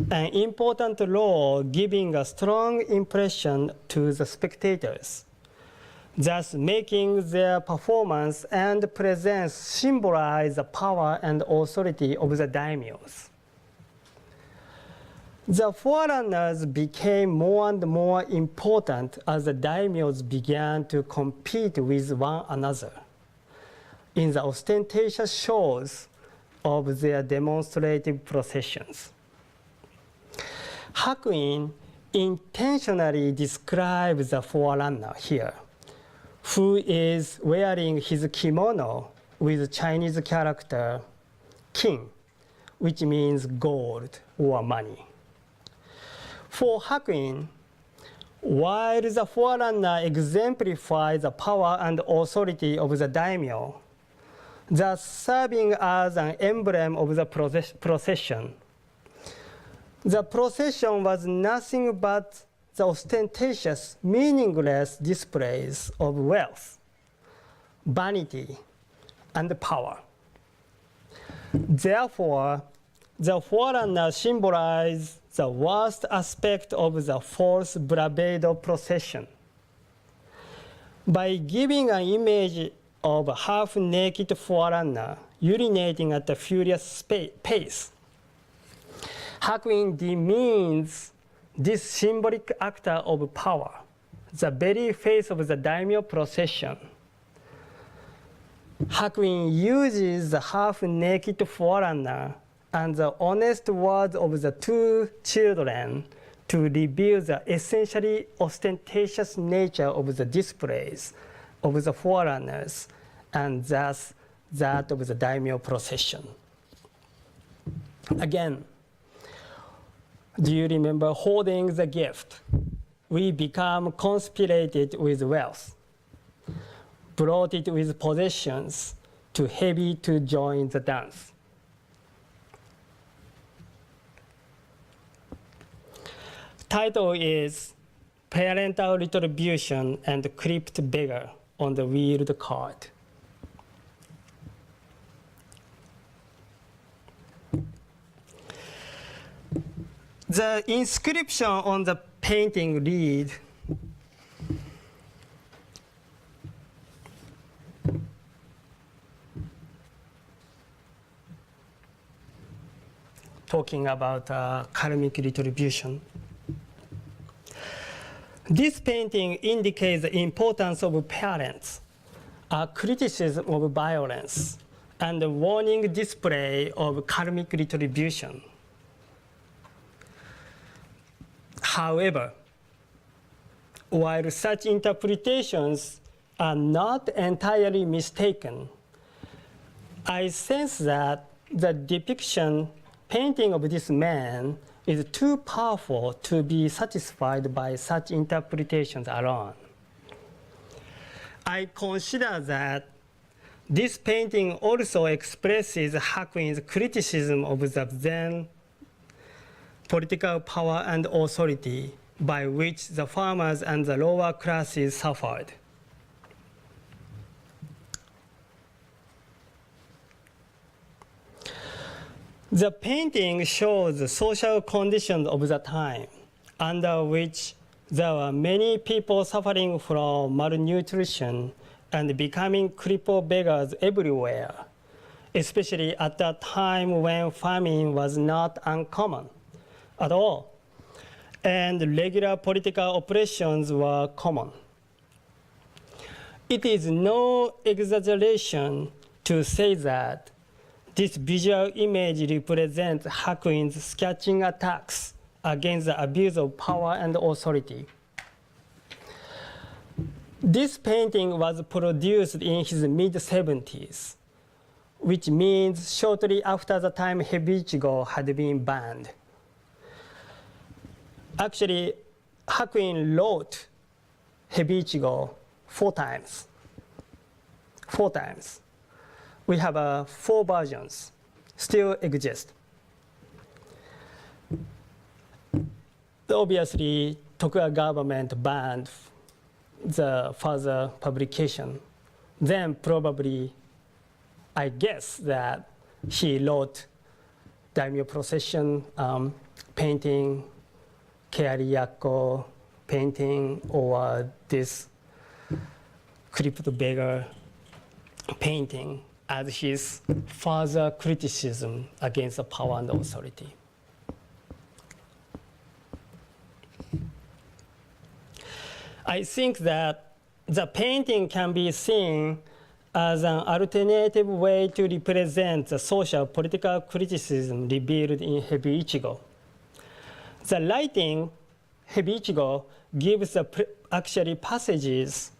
an important role giving a strong impression to the spectators, thus making their performance and presence symbolize the power and authority of the daimyos. The forerunners became more and more important as the daimyos began to compete with one another in the ostentatious shows of their demonstrative processions. Hakuin intentionally describes the forerunner here, who is wearing his kimono with Chinese character kin, which means gold or money. For Hakuin, while the forerunner exemplifies the power and authority of the daimyo, thus serving as an emblem of the procession, the procession was nothing but the ostentatious, meaningless displays of wealth, vanity, and power. Therefore, the forerunner symbolized the worst aspect of the false bravado procession. By giving an image of a half-naked forerunner urinating at a furious pace, Hakuin demeans this symbolic actor of power, the very face of the daimyo procession. Hakuin uses the half-naked forerunner and the honest words of the two children to reveal the essentially ostentatious nature of the displays of the forerunners and thus that of the daimyo procession. Again, do you remember holding the gift? We become conspirated with wealth, brought it with possessions, too heavy to join the dance. Title is Parental Retribution and Crypt Beggar on the wheeled card. The inscription on the painting read, talking about karmic retribution. This painting indicates the importance of parents, a criticism of violence, and a warning display of karmic retribution. However, while such interpretations are not entirely mistaken, I sense that the painting of this man is too powerful to be satisfied by such interpretations alone. I consider that this painting also expresses Hakuin's criticism of the then political power and authority by which the farmers and the lower classes suffered. The painting shows the social conditions of the time, under which there were many people suffering from malnutrition and becoming crippled beggars everywhere, especially at a time when famine was not uncommon at all, and regular political oppressions were common. It is no exaggeration to say that this visual image represents Hakuin's scathing attacks against the abuse of power and authority. This painting was produced in his mid-70s, which means shortly after the time Hebichigo had been banned. Actually, Hakuin wrote Hebichigo 4 times. 4 times. We have 4 versions, still exist. Obviously, Tokugawa government banned the further publication. Then probably, I guess that he wrote daimyo procession painting, Keariyako painting, or this crypt beggar painting as his further criticism against the power and authority. I think that the painting can be seen as an alternative way to represent the social political criticism revealed in Hebichigo. The writing, Hebichigo, gives actually passages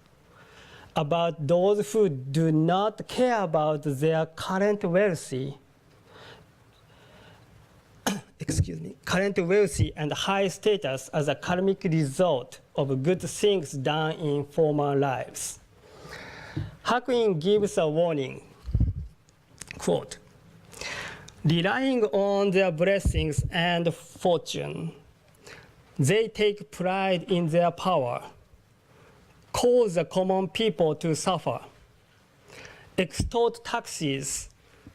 about those who do not care about their current wealthy, current wealthy and high status as a karmic result of good things done in former lives. Hakuin gives a warning, quote, relying on their blessings and fortune, they take pride in their power, cause the common people to suffer, extort taxes,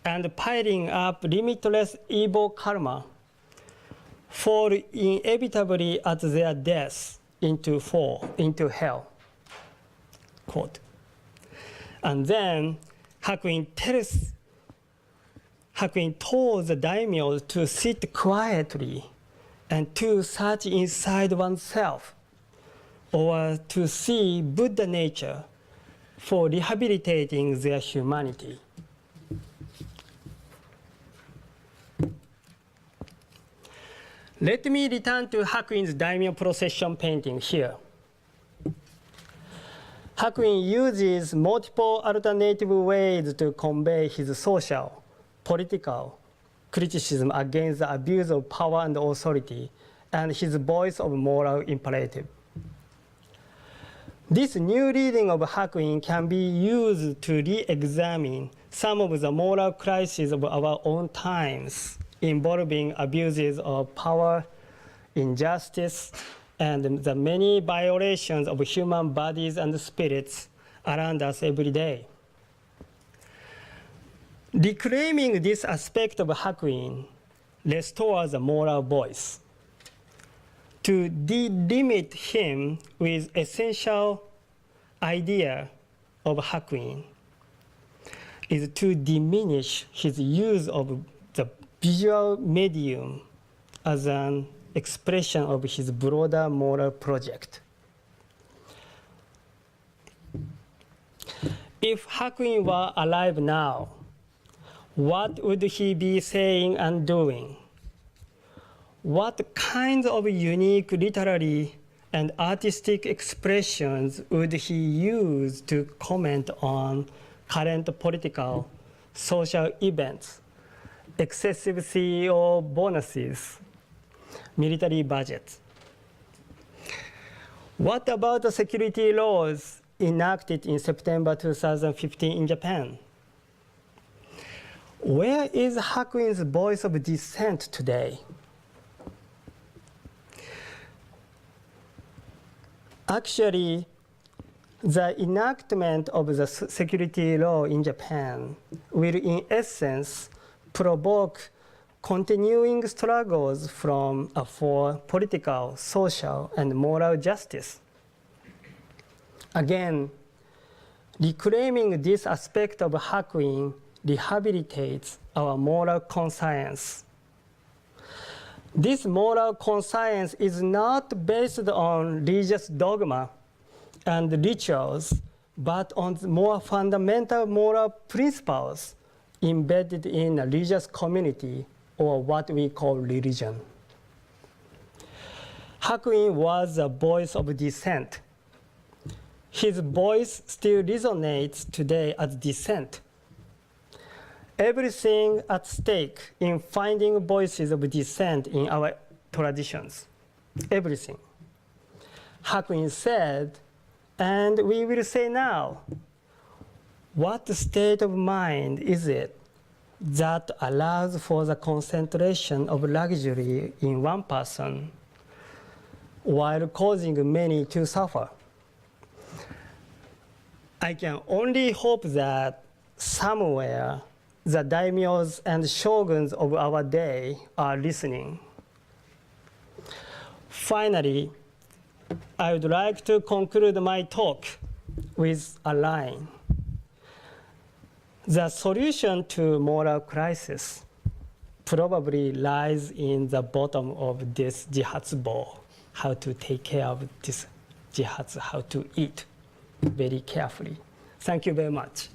and piling up limitless evil karma, fall inevitably at their death into hell. Quote. And then Hakuin told the daimyo to sit quietly and to search inside oneself, or to see Buddha nature for rehabilitating their humanity. Let me return to Hakuin's daimyo procession painting here. Hakuin uses multiple alternative ways to convey his social, political criticism against the abuse of power and authority, and his voice of moral imperative. This new reading of Hakuin can be used to re-examine some of the moral crises of our own times, involving abuses of power, injustice, and the many violations of human bodies and spirits around us every day. Reclaiming this aspect of Hakuin restores a moral voice. To delimit him with essential idea of Hakuin is to diminish his use of the visual medium as an expression of his broader moral project. If Hakuin were alive now, what would he be saying and doing? What kinds of unique literary and artistic expressions would he use to comment on current political, social events, excessive CEO bonuses, military budgets? What about the security laws enacted in September 2015 in Japan? Where is Hakuin's voice of dissent today? Actually, the enactment of the security law in Japan will, in essence, provoke continuing struggles for political, social, and moral justice. Again, reclaiming this aspect of Hakuin rehabilitates our moral conscience. This moral conscience is not based on religious dogma and rituals, but on more fundamental moral principles embedded in a religious community, or what we call religion. Hakuin was a voice of dissent. His voice still resonates today as dissent. Everything at stake in finding voices of dissent in our traditions. Everything. Hakuin said, and we will say now, what state of mind is it that allows for the concentration of luxury in one person while causing many to suffer? I can only hope that somewhere the daimyos and shoguns of our day are listening. Finally, I would like to conclude my talk with a line. The solution to moral crisis probably lies in the bottom of this jihatsu bowl, how to take care of this jihatsu, how to eat very carefully. Thank you very much.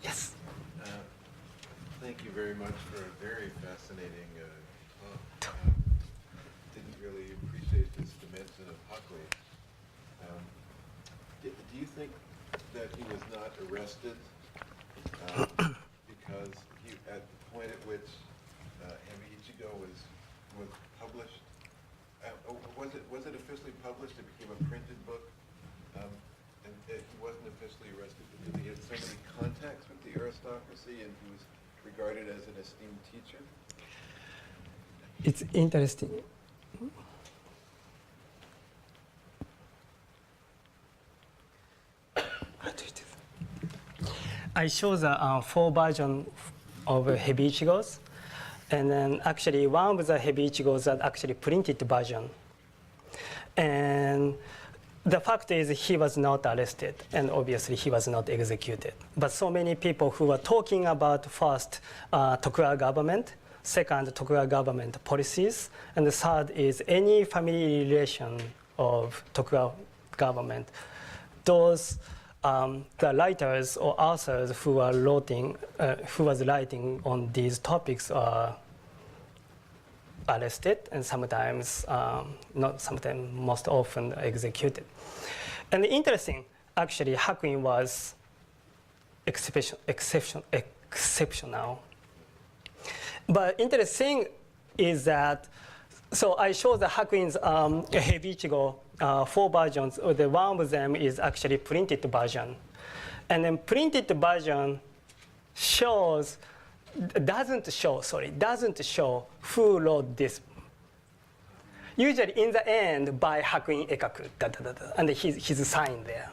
Yes. Thank you very much for a very fascinating talk. Didn't really appreciate this dimension of Hakuin. you think that he was not arrested because he, at the point at which Hebi Ichigo was published, was it officially published? It became a printed book, and he wasn't officially arrested because he had so many contacts with the aristocracy, and he was regarded as an esteemed teacher? It's interesting. I show the 4 versions of Hebi Ichigo's, and then actually one of the Hebi Ichigo's is actually printed version. And the fact is he was not arrested, and obviously he was not executed. But so many people who were talking about first Tokugawa government, second Tokugawa government policies, and the third is any family relation of Tokugawa government. Those the writers or authors who was writing on these topics are arrested and sometimes, not sometimes, most often executed. And interesting, actually, Hakuin was exceptional. But interesting is that, so I show the Hakuin's Hebi Ichigo 4 versions. The one of them is actually printed version. And then printed version doesn't show who wrote this. Usually in the end by Hakuin Ekaku, and his sign there.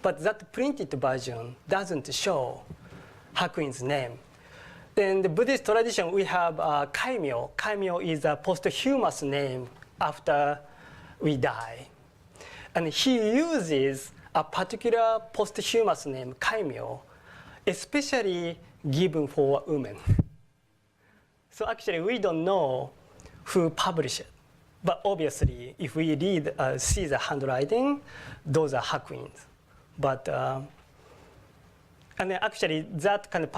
But that printed version doesn't show Hakuin's name. In the Buddhist tradition, we have kaimyo. Kaimyo is a posthumous name after we die. And he uses a particular posthumous name, kaimyo, especially given for women. So actually, we don't know who published it. But obviously, if we see the handwriting, those are Hakuin's. But, and then actually, that kind of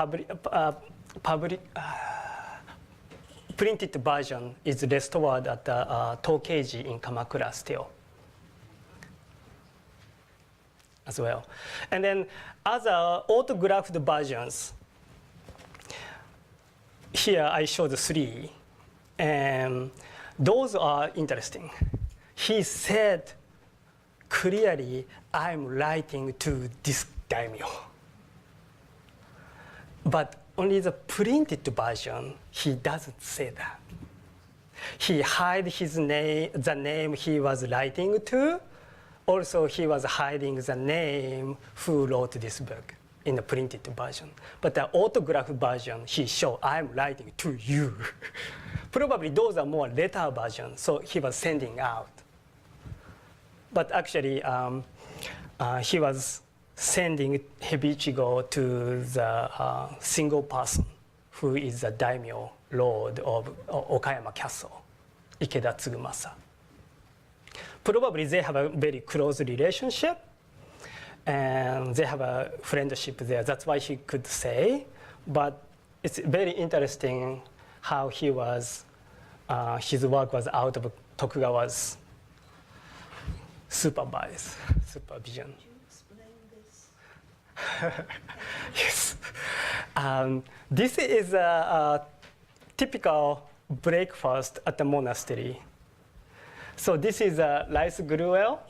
printed version is restored at Tokeiji in Kamakura still as well. And then other autographed versions, here I show the 3, and those are interesting. He said clearly, I'm writing to this daimyo. But only the printed version, he doesn't say that. He hid his name, the name he was writing to. Also, he was hiding the name who wrote this book in the printed version. But the autograph version, he showed, I'm writing to you. Probably those are more letter versions, so he was sending out. But actually, he was sending Hebi Ichigo to the single person who is the daimyo lord of Okayama Castle, Ikeda Tsugumasa. Probably they have a very close relationship, and they have a friendship there. That's why he could say. But it's very interesting how he was, his work was out of Tokugawa's supervision. Could you explain this? Yes. This is a typical breakfast at the monastery. So this is a rice gruel.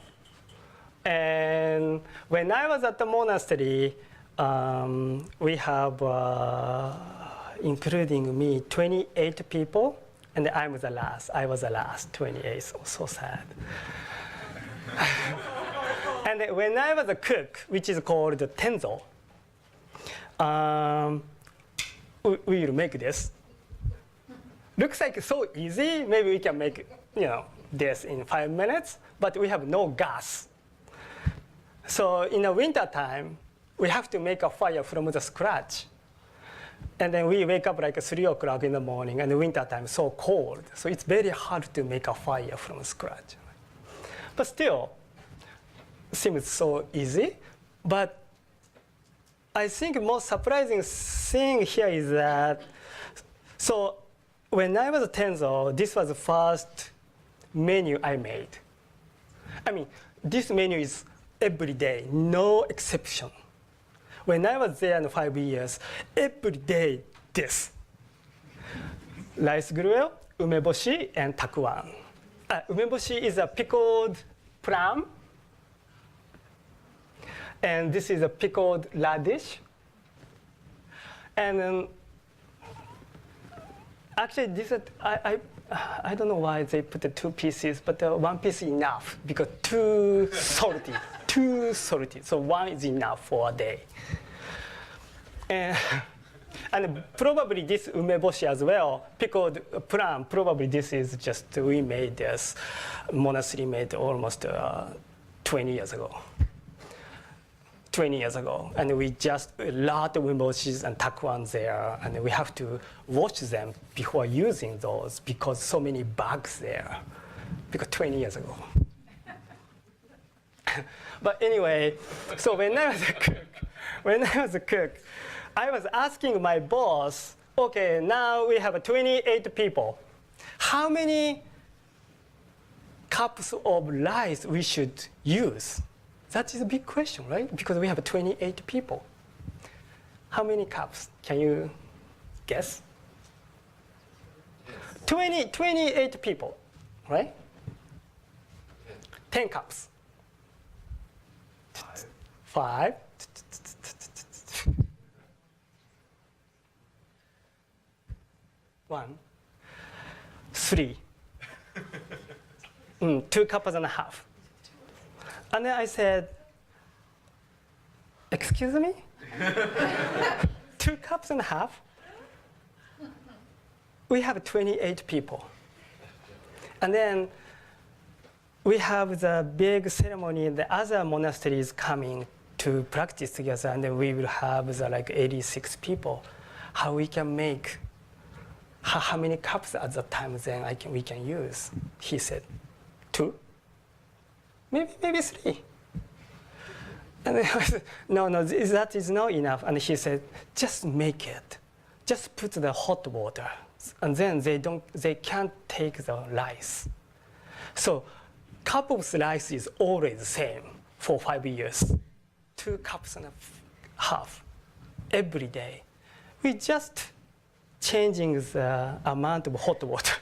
And when I was at the monastery, we have, including me, 28 people. And I was the last, 28, so sad. And when I was a cook, which is called tenzo, we will make this. Looks like so easy. Maybe we can make, this in 5 minutes, but we have no gas. So in the winter time, we have to make a fire from the scratch. And then we wake up like 3 o'clock in the morning, and the winter time so cold. So it's very hard to make a fire from scratch. But still, seems so easy. But I think most surprising thing here is that, so when I was a tenzo, this was the first menu I made. I mean, this menu is every day, no exception. When I was there in 5 years, every day this. Rice gruel, umeboshi, and takuan. Umeboshi is a pickled plum. And this is a pickled radish. And actually, this is, I don't know why they put the 2 pieces, but 1 piece is enough because too salty, too salty. So 1 is enough for a day. And probably this umeboshi as well, pickled plum, probably this is just, we made this, monastery made almost 20 years ago. 20 years ago, and we just a lot of umeboshis and takuan there, and we have to wash them before using those because so many bugs there, because 20 years ago. But anyway, so when I was a cook, I was asking my boss, okay, now we have 28 people. How many cups of rice we should use? That is a big question, right? Because we have 28 people. How many cups? Can you guess? 28 people, right? 10 cups. 5. 1. 3. 2 cups and a half. And then I said, excuse me? 2 cups and a half? We have 28 people. And then we have the big ceremony, the other monasteries coming to practice together, and then we will have the, like 86 people. How we can make, how many cups at that time then we can use? He said, 2. Maybe 3. And then I said, no, that is not enough. And he said, just make it. Just put the hot water. And then they can't take the rice. So cup of rice is always the same for 5 years. 2 cups and a half every day. We just changing the amount of hot water.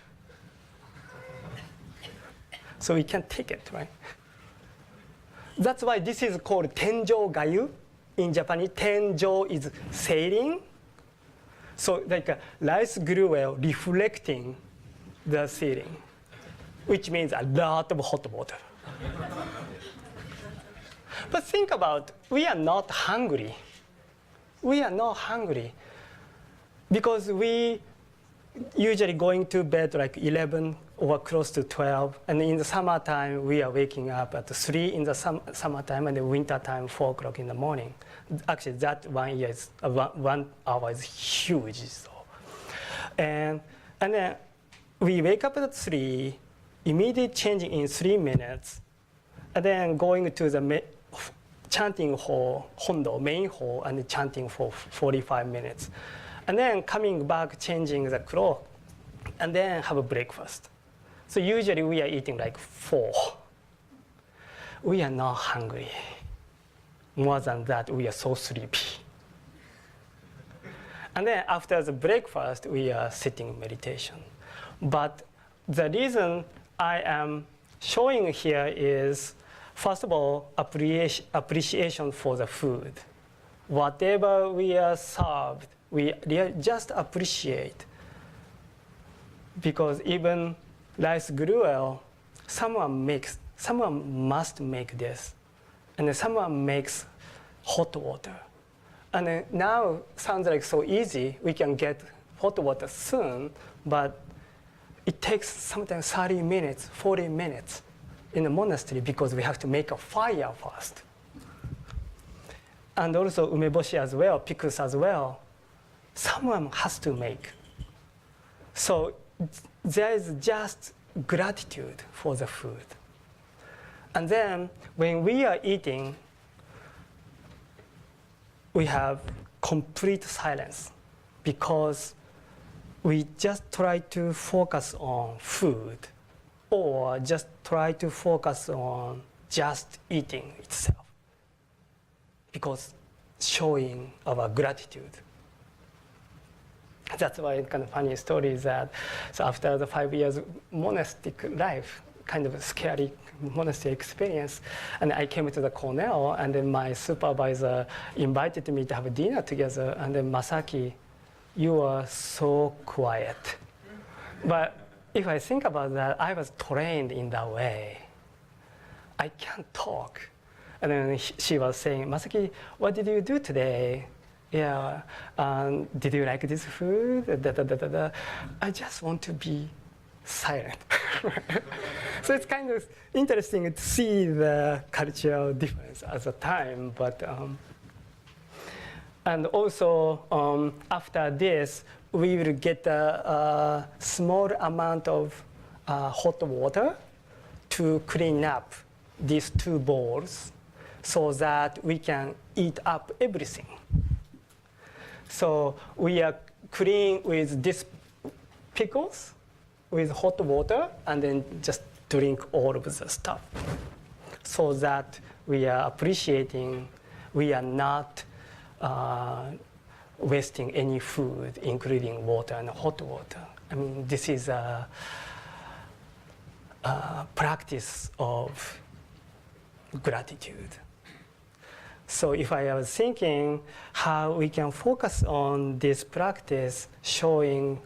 So we can take it, right? That's why this is called tenjo gayu. In Japanese, tenjo is ceiling. So like a rice gruel reflecting the ceiling, which means a lot of hot water. But think about, we are not hungry. We are not hungry because we usually going to bed like 11 or close to 12. And in the summertime, we are waking up at 3 in the summertime, and the wintertime, 4 o'clock in the morning. Actually, that 1 year is, 1 hour is huge. So. And then we wake up at 3, immediately changing in 3 minutes, and then going to the chanting hall, hondo, main hall, and chanting for 45 minutes. And then coming back, changing the clothes, and then have a breakfast. So usually we are eating like 4. We are not hungry. More than that, we are so sleepy. And then after the breakfast, we are sitting meditation. But the reason I am showing here is, first of all, appreciation for the food. Whatever we are served, we just appreciate. Because even rice gruel, someone must make this. And then someone makes hot water. And then now sounds like so easy, we can get hot water soon, but it takes sometimes 30 minutes, 40 minutes in the monastery because we have to make a fire first. And also umeboshi as well, pickles as well, someone has to make. So there is just gratitude for the food. And then when we are eating, we have complete silence because we just try to focus on food or just try to focus on just eating itself. because showing our gratitude. That's why it's kind of funny story is that, so after the 5 years monastic life, kind of a scary monastery experience, and I came to the Cornell, and then my supervisor invited me to have a dinner together, and then Masaki, you are so quiet. But if I think about that, I was trained in that way. I can't talk. And then she was saying, Masaki, what did you do today? Yeah, did you like this food? Da, da, da, da, da. I just want to be silent. So it's kind of interesting to see the cultural difference at the time. But and also after this, we will get a small amount of hot water to clean up these 2 bowls so that we can eat up everything. So we are clean with these pickles with hot water and then just drink all of the stuff so that we are appreciating, we are not wasting any food, including water and hot water. I mean, this is a practice of gratitude. So if I was thinking how we can focus on this practice, showing,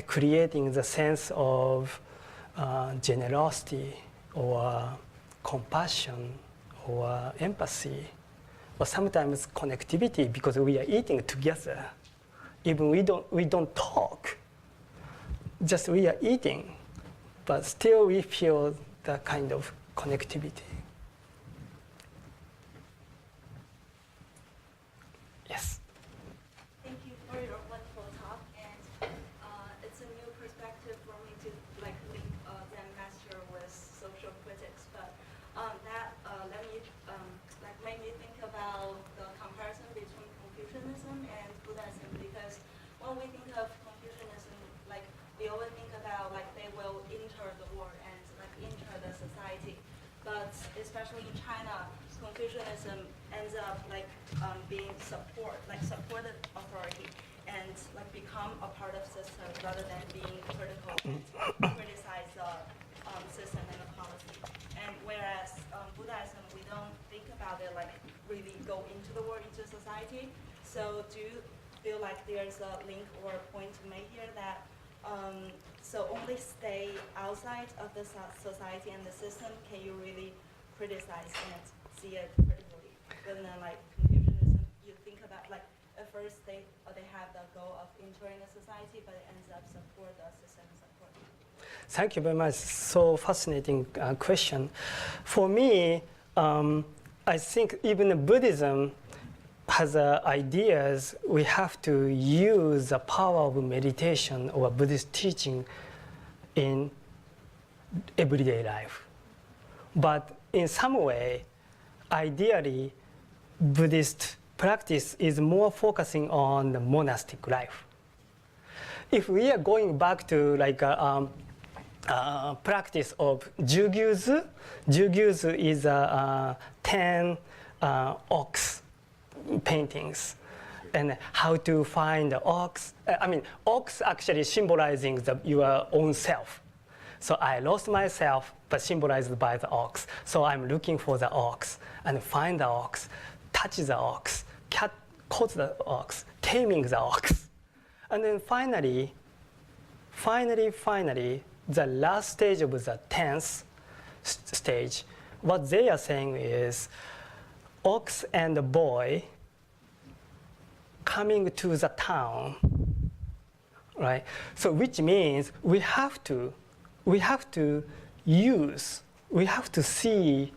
creating the sense of generosity or compassion or empathy, or sometimes connectivity because we are eating together. Even we don't talk, just we are eating, but still we feel the kind of connectivity. Yes. Thank you for your wonderful talk, and it's a new perspective for me to link Zen master with social critics. But let me made me think about the comparison between Confucianism and Buddhism, because when we think of Confucianism, we always think about they will enter the world and enter the society. But especially in China, Confucianism ends up being supported authority and become a part of system rather than being critical and criticize the system and the policy. And whereas Buddhism, we don't think about it really go into the world, into society. So do you feel like there's a link or a point to make here that so only stay outside of the society and the system can you really criticize and see it critically, rather than Confucianism, you think about at first they have the goal of entering a society, but it ends up support the system support. Thank you very much. So fascinating question. For me, I think even Buddhism has ideas we have to use the power of meditation or Buddhist teaching in everyday life. But in some way, ideally, Buddhist practice is more focusing on the monastic life. If we are going back to practice of Jugyuzu, Jugyuzu is 10 ox paintings, and how to find the ox. Ox actually symbolizing your own self. So I lost myself, but symbolized by the ox. So I'm looking for the ox and find the ox, touch the ox, caught the ox, taming the ox. And then finally, the last stage of the 10th stage, what they are saying is ox and the boy coming to the town, right? So which means we have to see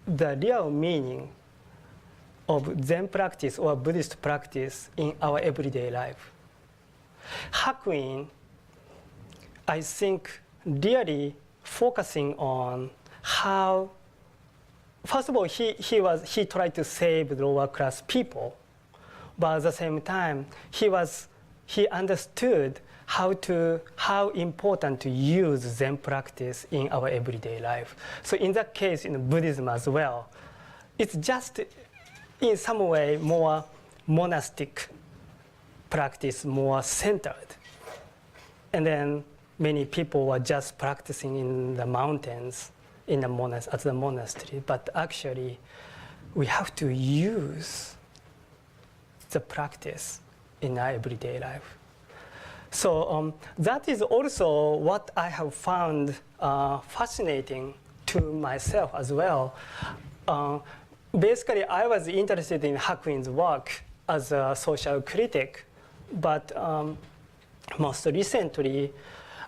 the real meaning of Zen practice or Buddhist practice in our everyday life. Hakuin, I think, really focusing on how, first of all, he tried to save the lower class people, but at the same time, he understood how important to use Zen practice in our everyday life. So in that case, in Buddhism as well, it's just in some way more monastic practice, more centered. And then many people were just practicing in the mountains, in the at the monastery. But actually, we have to use the practice in our everyday life. So that is also what I have found fascinating to myself as well. Basically, I was interested in Hakuin's work as a social critic, but most recently,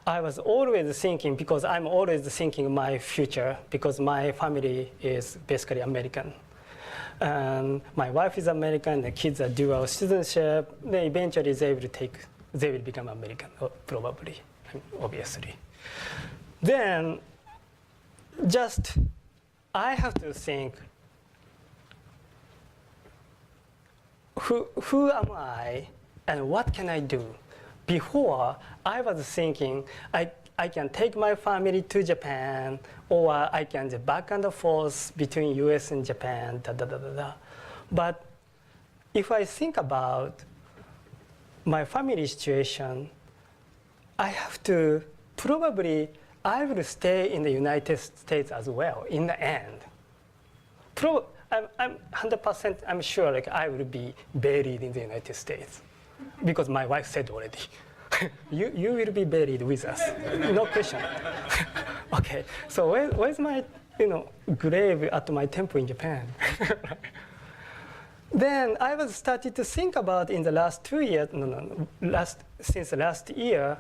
I was always thinking, because I'm always thinking my future, because my family is basically American. And my wife is American, the kids are dual citizenship, then eventually they will become American, probably, obviously. Then, just, I have to think, who am I and what can I do? Before, I was thinking I can take my family to Japan, or I can go back and forth between US and Japan, But if I think about my family situation, I have to I will stay in the United States as well in the end. I'm 100% I'm sure like I will be buried in the United States because my wife said already, you will be buried with us, no question. Okay, so where's my grave at my temple in Japan? Then I was started to think about in the last 2 years, since last year,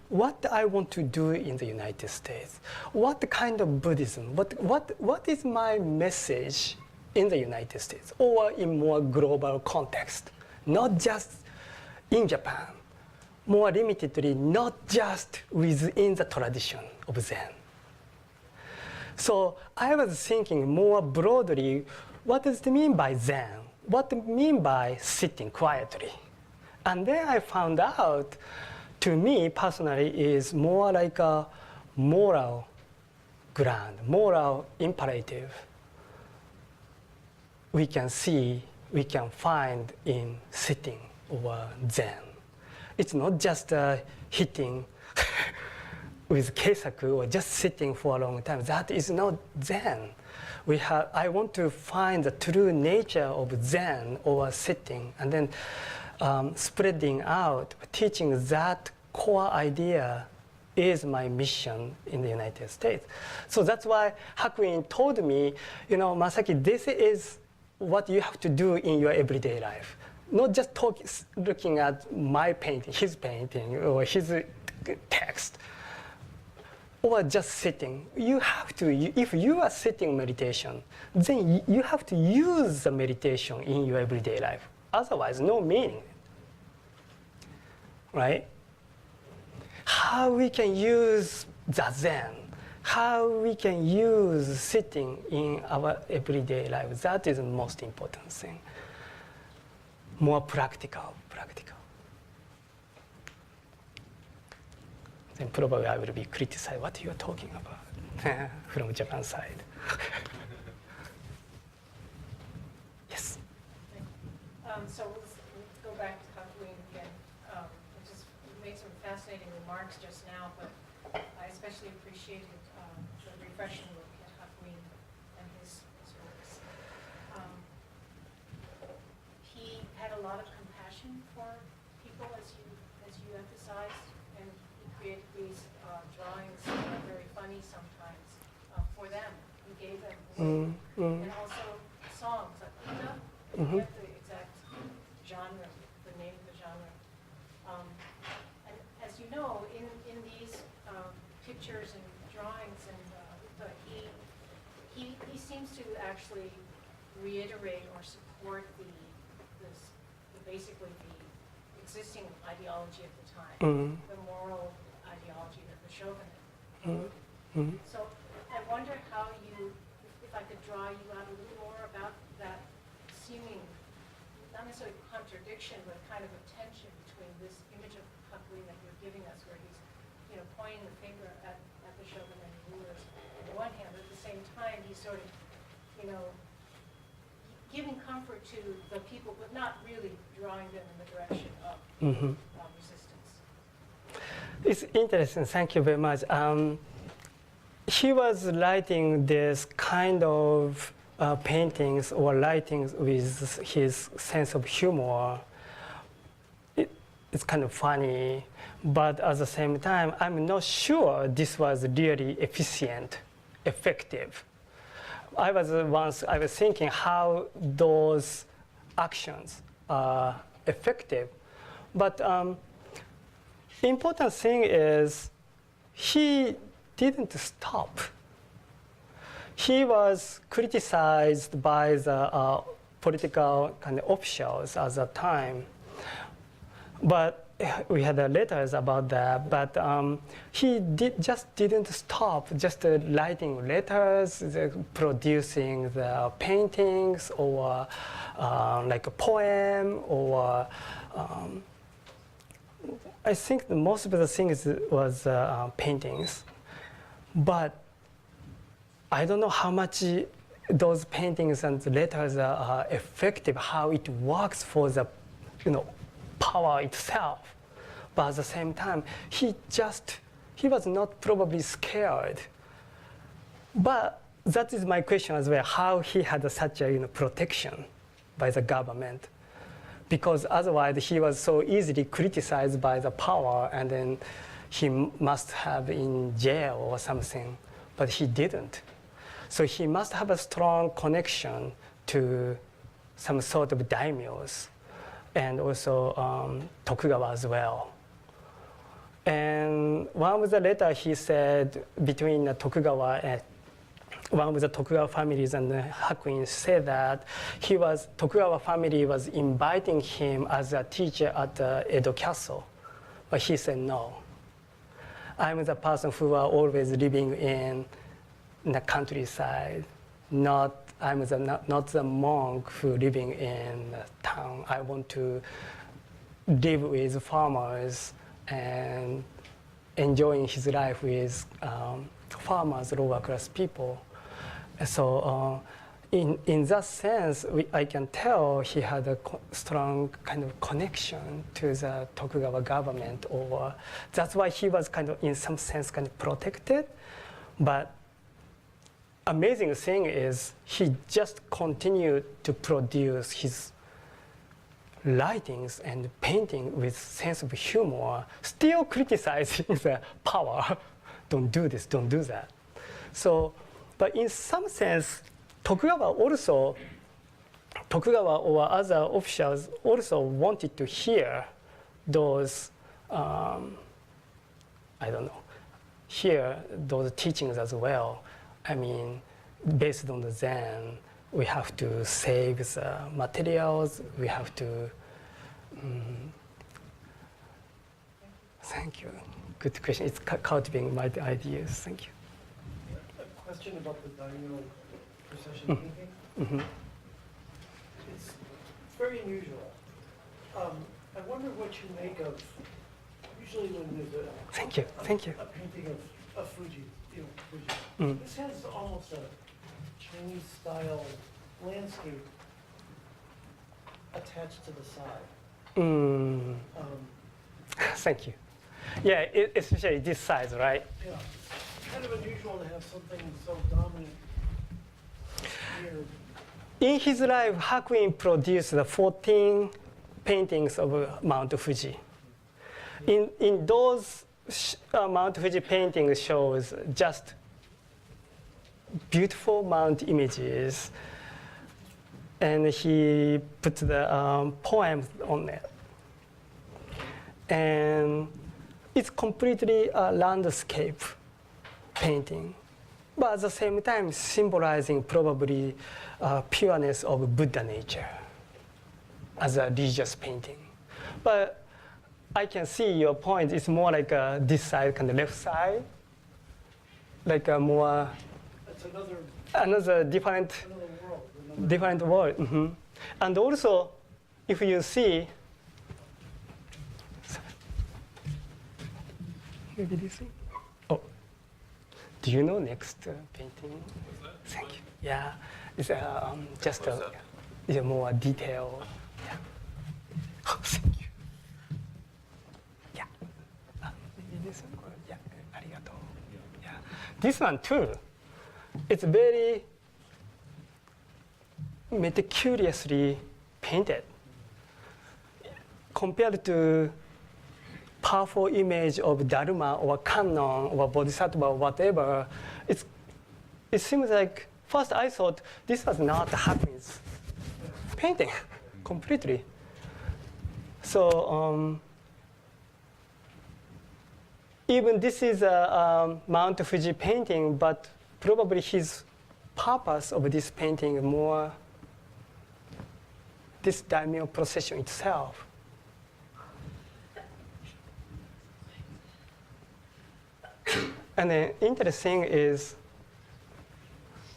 what I want to do in the United States. What kind of Buddhism, what is my message in the United States or in more global context, not just in Japan, more limitedly, not just within the tradition of Zen. So I was thinking more broadly, what does it mean by Zen? What does it mean by sitting quietly? And then I found out, to me personally, is more like a moral ground, moral imperative we can find in sitting or Zen. It's not just hitting with keisaku or just sitting for a long time. That is not Zen. I want to find the true nature of Zen or sitting, and then spreading out, teaching that core idea is my mission in the United States. So that's why Hakuin told me, Masaki, this is what you have to do in your everyday life. Not just looking at my painting, his painting, or his text, or just sitting. You have to, if you are sitting meditation, then you have to use the meditation in your everyday life. Otherwise, no meaning. Right? How we can use the Zen, how we can use sitting in our everyday life, that is the most important thing. More practical. Then probably I will be criticized what you are talking about from Japan side. Yes. So let's go back to Hakuin again. You made some fascinating remarks just now, but I especially appreciated the refreshing look at Hakuin and his works. He had a lot of compassion for people, as you emphasized, and he created these drawings that are very funny sometimes for them. He gave them and also songs like Ida. I forget the exact genre, the name of the genre. And as you know, in these pictures and drawings, and he seems to actually reiterate or support basically the existing ideology of the time, the moral ideology of the shogunate. So I wonder how if I could draw you out a little more about that seeming, not necessarily contradiction, but kind of a tension between this image of Hakuin that you're giving us, where he's pointing the finger at the shogun and the rulers on the one hand, but at the same time he's sort of you know, giving comfort to the people, but not really drawing them in the direction of resistance. It's interesting. Thank you very much. He was writing this kind of paintings or writings with his sense of humor. It's kind of funny, but at the same time, I'm not sure this was really efficient, effective. I was thinking how those actions are effective, but important thing is he didn't stop. He was criticized by the political kind of officials at the time, but we had letters about that. But he just didn't stop, just writing letters, producing the paintings, or like a poem, or I think most of the things was paintings. But I don't know how much those paintings and letters are effective, how it works for the, power itself. But at the same time, he was not probably scared. But that is my question as well, how he had such a protection by the government. Because otherwise he was so easily criticized by the power, and then he must have in jail or something, but he didn't. So he must have a strong connection to some sort of daimyos, and also Tokugawa as well. And one of the letter he said between Tokugawa and one of the Tokugawa families and Hakuin said that Tokugawa family was inviting him as a teacher at the Edo Castle, but he said no. I'm the person who are always living in the countryside. I'm not the monk who living in the town. I want to live with farmers and enjoying his life with farmers, lower class people. So in that sense, I can tell he had a strong kind of connection to the Tokugawa government, or that's why he was kind of, in some sense, kind of protected. But amazing thing is he just continued to produce his writings and painting with sense of humor, still criticizing the power. Don't do this, don't do that. So, but in some sense, Tokugawa or other officials also wanted to hear those, hear those teachings as well. I mean, based on the Zen, we have to save the materials, we have to, thank you. Good question. It's cultivating my ideas. Thank you. A question about the daimyo procession painting. It's very unusual. I wonder what you make of, usually when there's Thank you. Thank you. a painting of Fuji, Fuji. This has almost a Chinese-style landscape attached to the side. Thank you. Yeah, especially this size, right? Yeah, it's kind of unusual to have something so dominant here. In his life, Hakuin produced 14 paintings of Mount Fuji. In those Mount Fuji paintings shows just beautiful mount images, and he put the poems on it. And it's completely a landscape painting, but at the same time symbolizing probably pureness of Buddha nature as a religious painting. But I can see your point. It's more like this side, kind of left side, like a more That's another different world. different world. And also, if you see, maybe this thing. Oh, do you know next painting? Thank you. Yeah, It's just a more detail. Yeah. Oh, thank you. Yeah. Maybe this one. Yeah. Arigato. Yeah. This one too. It's very meticulously painted compared to powerful image of Dharma or Kannon or Bodhisattva or whatever. It seems like first I thought this was not Hakuin's painting completely. So even this is a Mount Fuji painting, but probably his purpose of this painting more this daimyo procession itself. And the interesting is,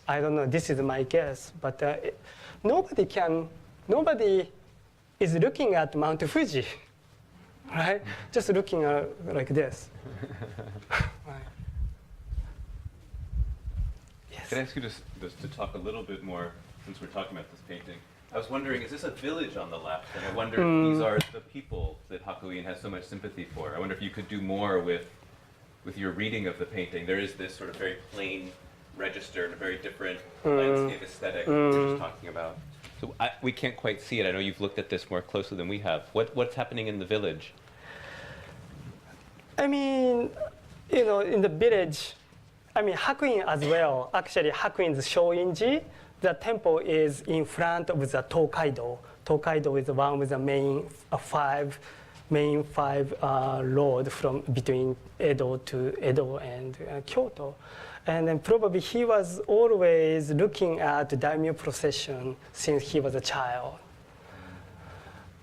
I don't know, this is my guess, but nobody is looking at Mount Fuji, right? Just looking at like this. Right. Yes. Can I ask you just to talk a little bit more, since we're talking about this painting? I was wondering, is this a village on the left? And I wonder if these are the people that Hakuin has so much sympathy for. I wonder if you could do more with your reading of the painting. There is this sort of very plain register and a very different landscape aesthetic that you're just talking about. So we can't quite see it. I know you've looked at this more closely than we have. What's happening in the village? I mean, in the village, Hakuin as well. Actually, Hakuin's Shoinji, the temple is in front of the Tokaido. Tokaido is one of the main five road from between Edo and Kyoto. And then probably he was always looking at the daimyo procession since he was a child.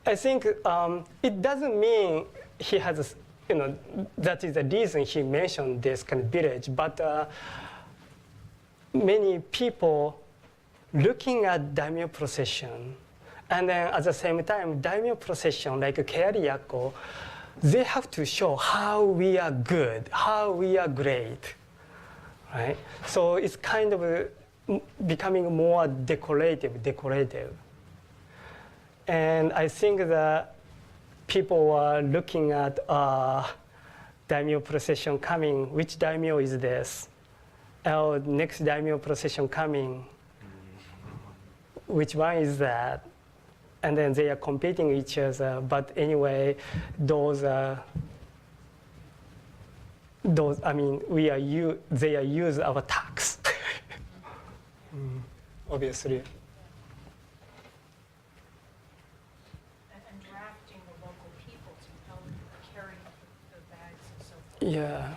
I think it doesn't mean he has, that is the reason he mentioned this kind of village, but many people looking at daimyo procession, and then at the same time, daimyo procession, like Keari-Yako, they have to show how we are good, how we are great, right? So it's kind of becoming more decorative. And I think that people are looking at daimyo procession coming. Which daimyo is this? Oh, next daimyo procession coming. Which one is that? And then they are competing each other. But anyway, they are use our tax. Obviously. And drafting the local people to help carry the bags and so forth. Yeah.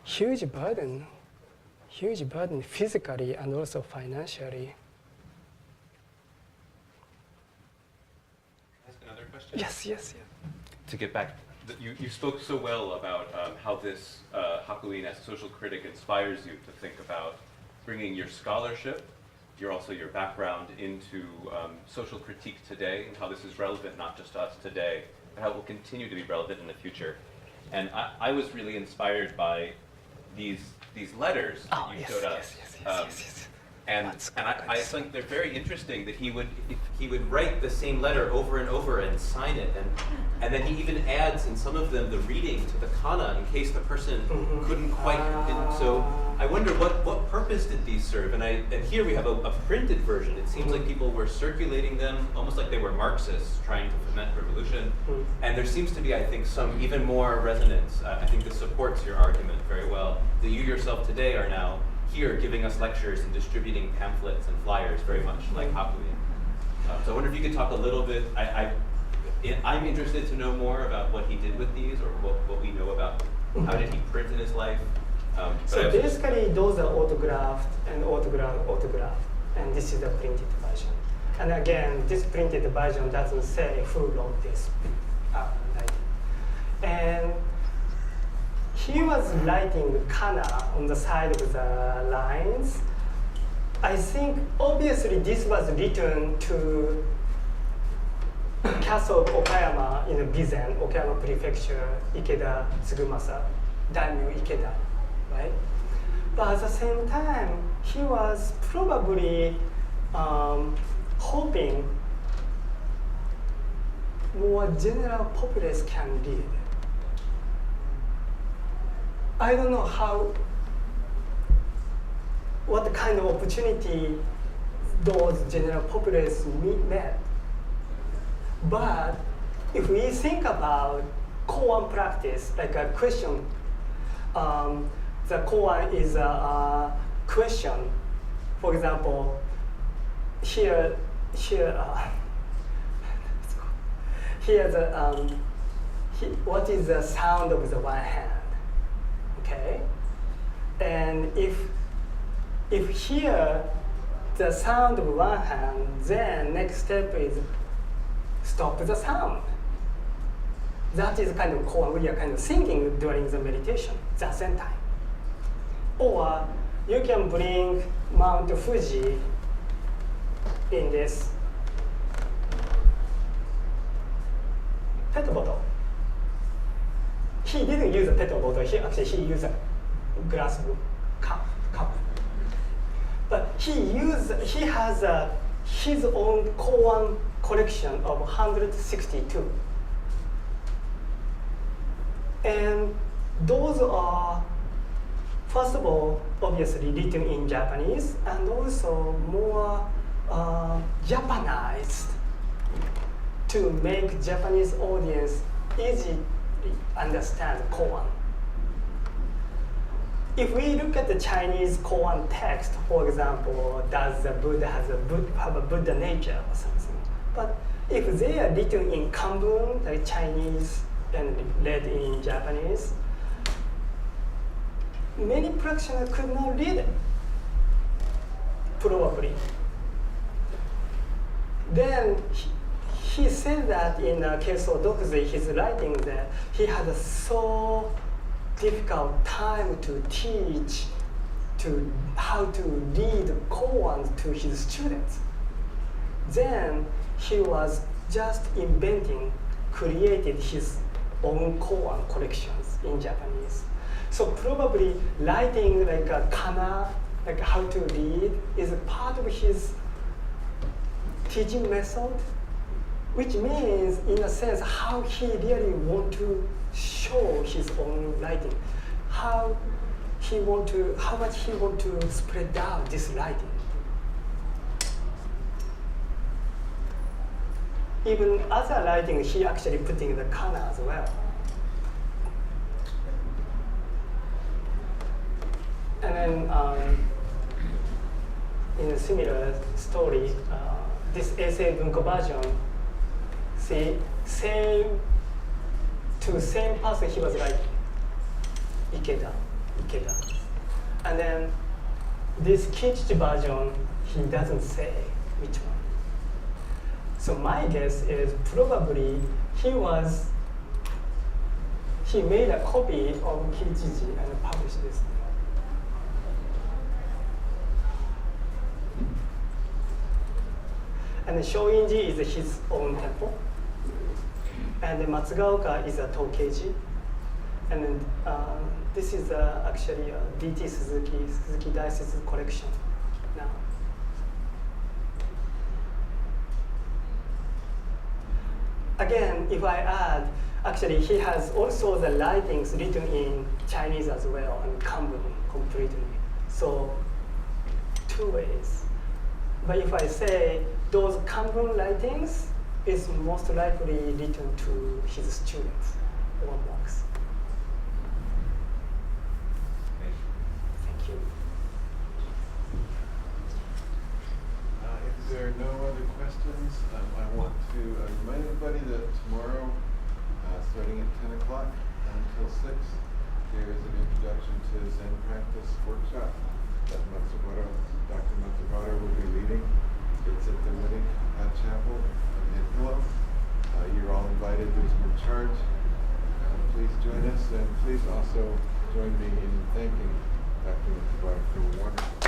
Huge burden. Huge burden physically and also financially. Another question? Yes. To get back, you spoke so well about how this Hakuin as a social critic inspires you to think about bringing your scholarship, your background into social critique today, and how this is relevant not just to us today, but how it will continue to be relevant in the future. And I was really inspired by these letters that you showed us. Yes. And I think they're very interesting that he would write the same letter over and over and sign it, and then he even adds in some of them the reading to the kana in case the person couldn't quite. And so I wonder what purpose did these serve? And here we have a printed version. It seems like people were circulating them almost like they were Marxists trying to foment revolution. And there seems to be, I think, some even more resonance. I think this supports your argument very well. That you yourself today are now here giving us lectures and distributing pamphlets and flyers very much like Hakuin. So I wonder if you could talk a little bit, I'm interested to know more about what he did with these, or what we know about how did he print in his life. So basically those are autographed, and this is the printed version. And again, this printed version doesn't say who wrote this. And he was writing kana on the side of the lines. I think obviously this was written to Castle of Okayama in Bizen, Okayama Prefecture, Ikeda Tsugumasa, Daimyo Ikeda, right? But at the same time, he was probably hoping more general populace can read. I don't know what kind of opportunity those general populace met. But if we think about koan practice, like a question, the koan is a question. For example, here what is the sound of the one hand? Okay, and if here the sound of one hand, then next step is stop the sound. That is kind of koan. We are kind of thinking during the meditation, the same time. Or you can bring Mount Fuji in this pet bottle. He didn't use a pet bottle. He used a glass cup. But he has his own koan collection of 162. And those are, first of all, obviously written in Japanese, and also more Japanized to make Japanese audience easy understand koan. If we look at the Chinese koan text, for example, does the Buddha have a Buddha nature or something? But if they are written in Kanbun, like Chinese, and read in Japanese, many practitioners could not read it, probably. Then he said that in Keiso Dokuzi, his writing, that he had a so difficult time to teach how to read koan to his students. Then he was just created his own koan collections in Japanese. So probably writing like a kana, like how to read, is a part of his teaching method, which means, in a sense, how he really want to show his own writing, how much he want to spread out this writing. Even other writing, he actually putting the kana as well. And then in a similar story, this essay bunko version, same person he was writing, Ikeda. And then this Kichichi version, he doesn't say which one. So my guess is probably he made a copy of Kichichi and published this. And Shoinji is his own temple. And Matsugaoka is a Tokeiji. And then this is actually a DT Suzuki Diocese collection now. Again, if I add, actually he has also the writings written in Chinese as well, and Kanbun completely. So 2 ways. But if I say those Kanbun writings is most likely written to his students or monks. Thank you. If there are no other questions, I want to remind everybody that tomorrow, starting at 10 o'clock until 6, there is an introduction to Zen practice workshop that Dr. Matsugato will be leading. It's at the Winnick Chapel in Pillow. You're all invited. There's no charge. Please join us, and please also join me in thanking Dr. Matsugato for a wonderful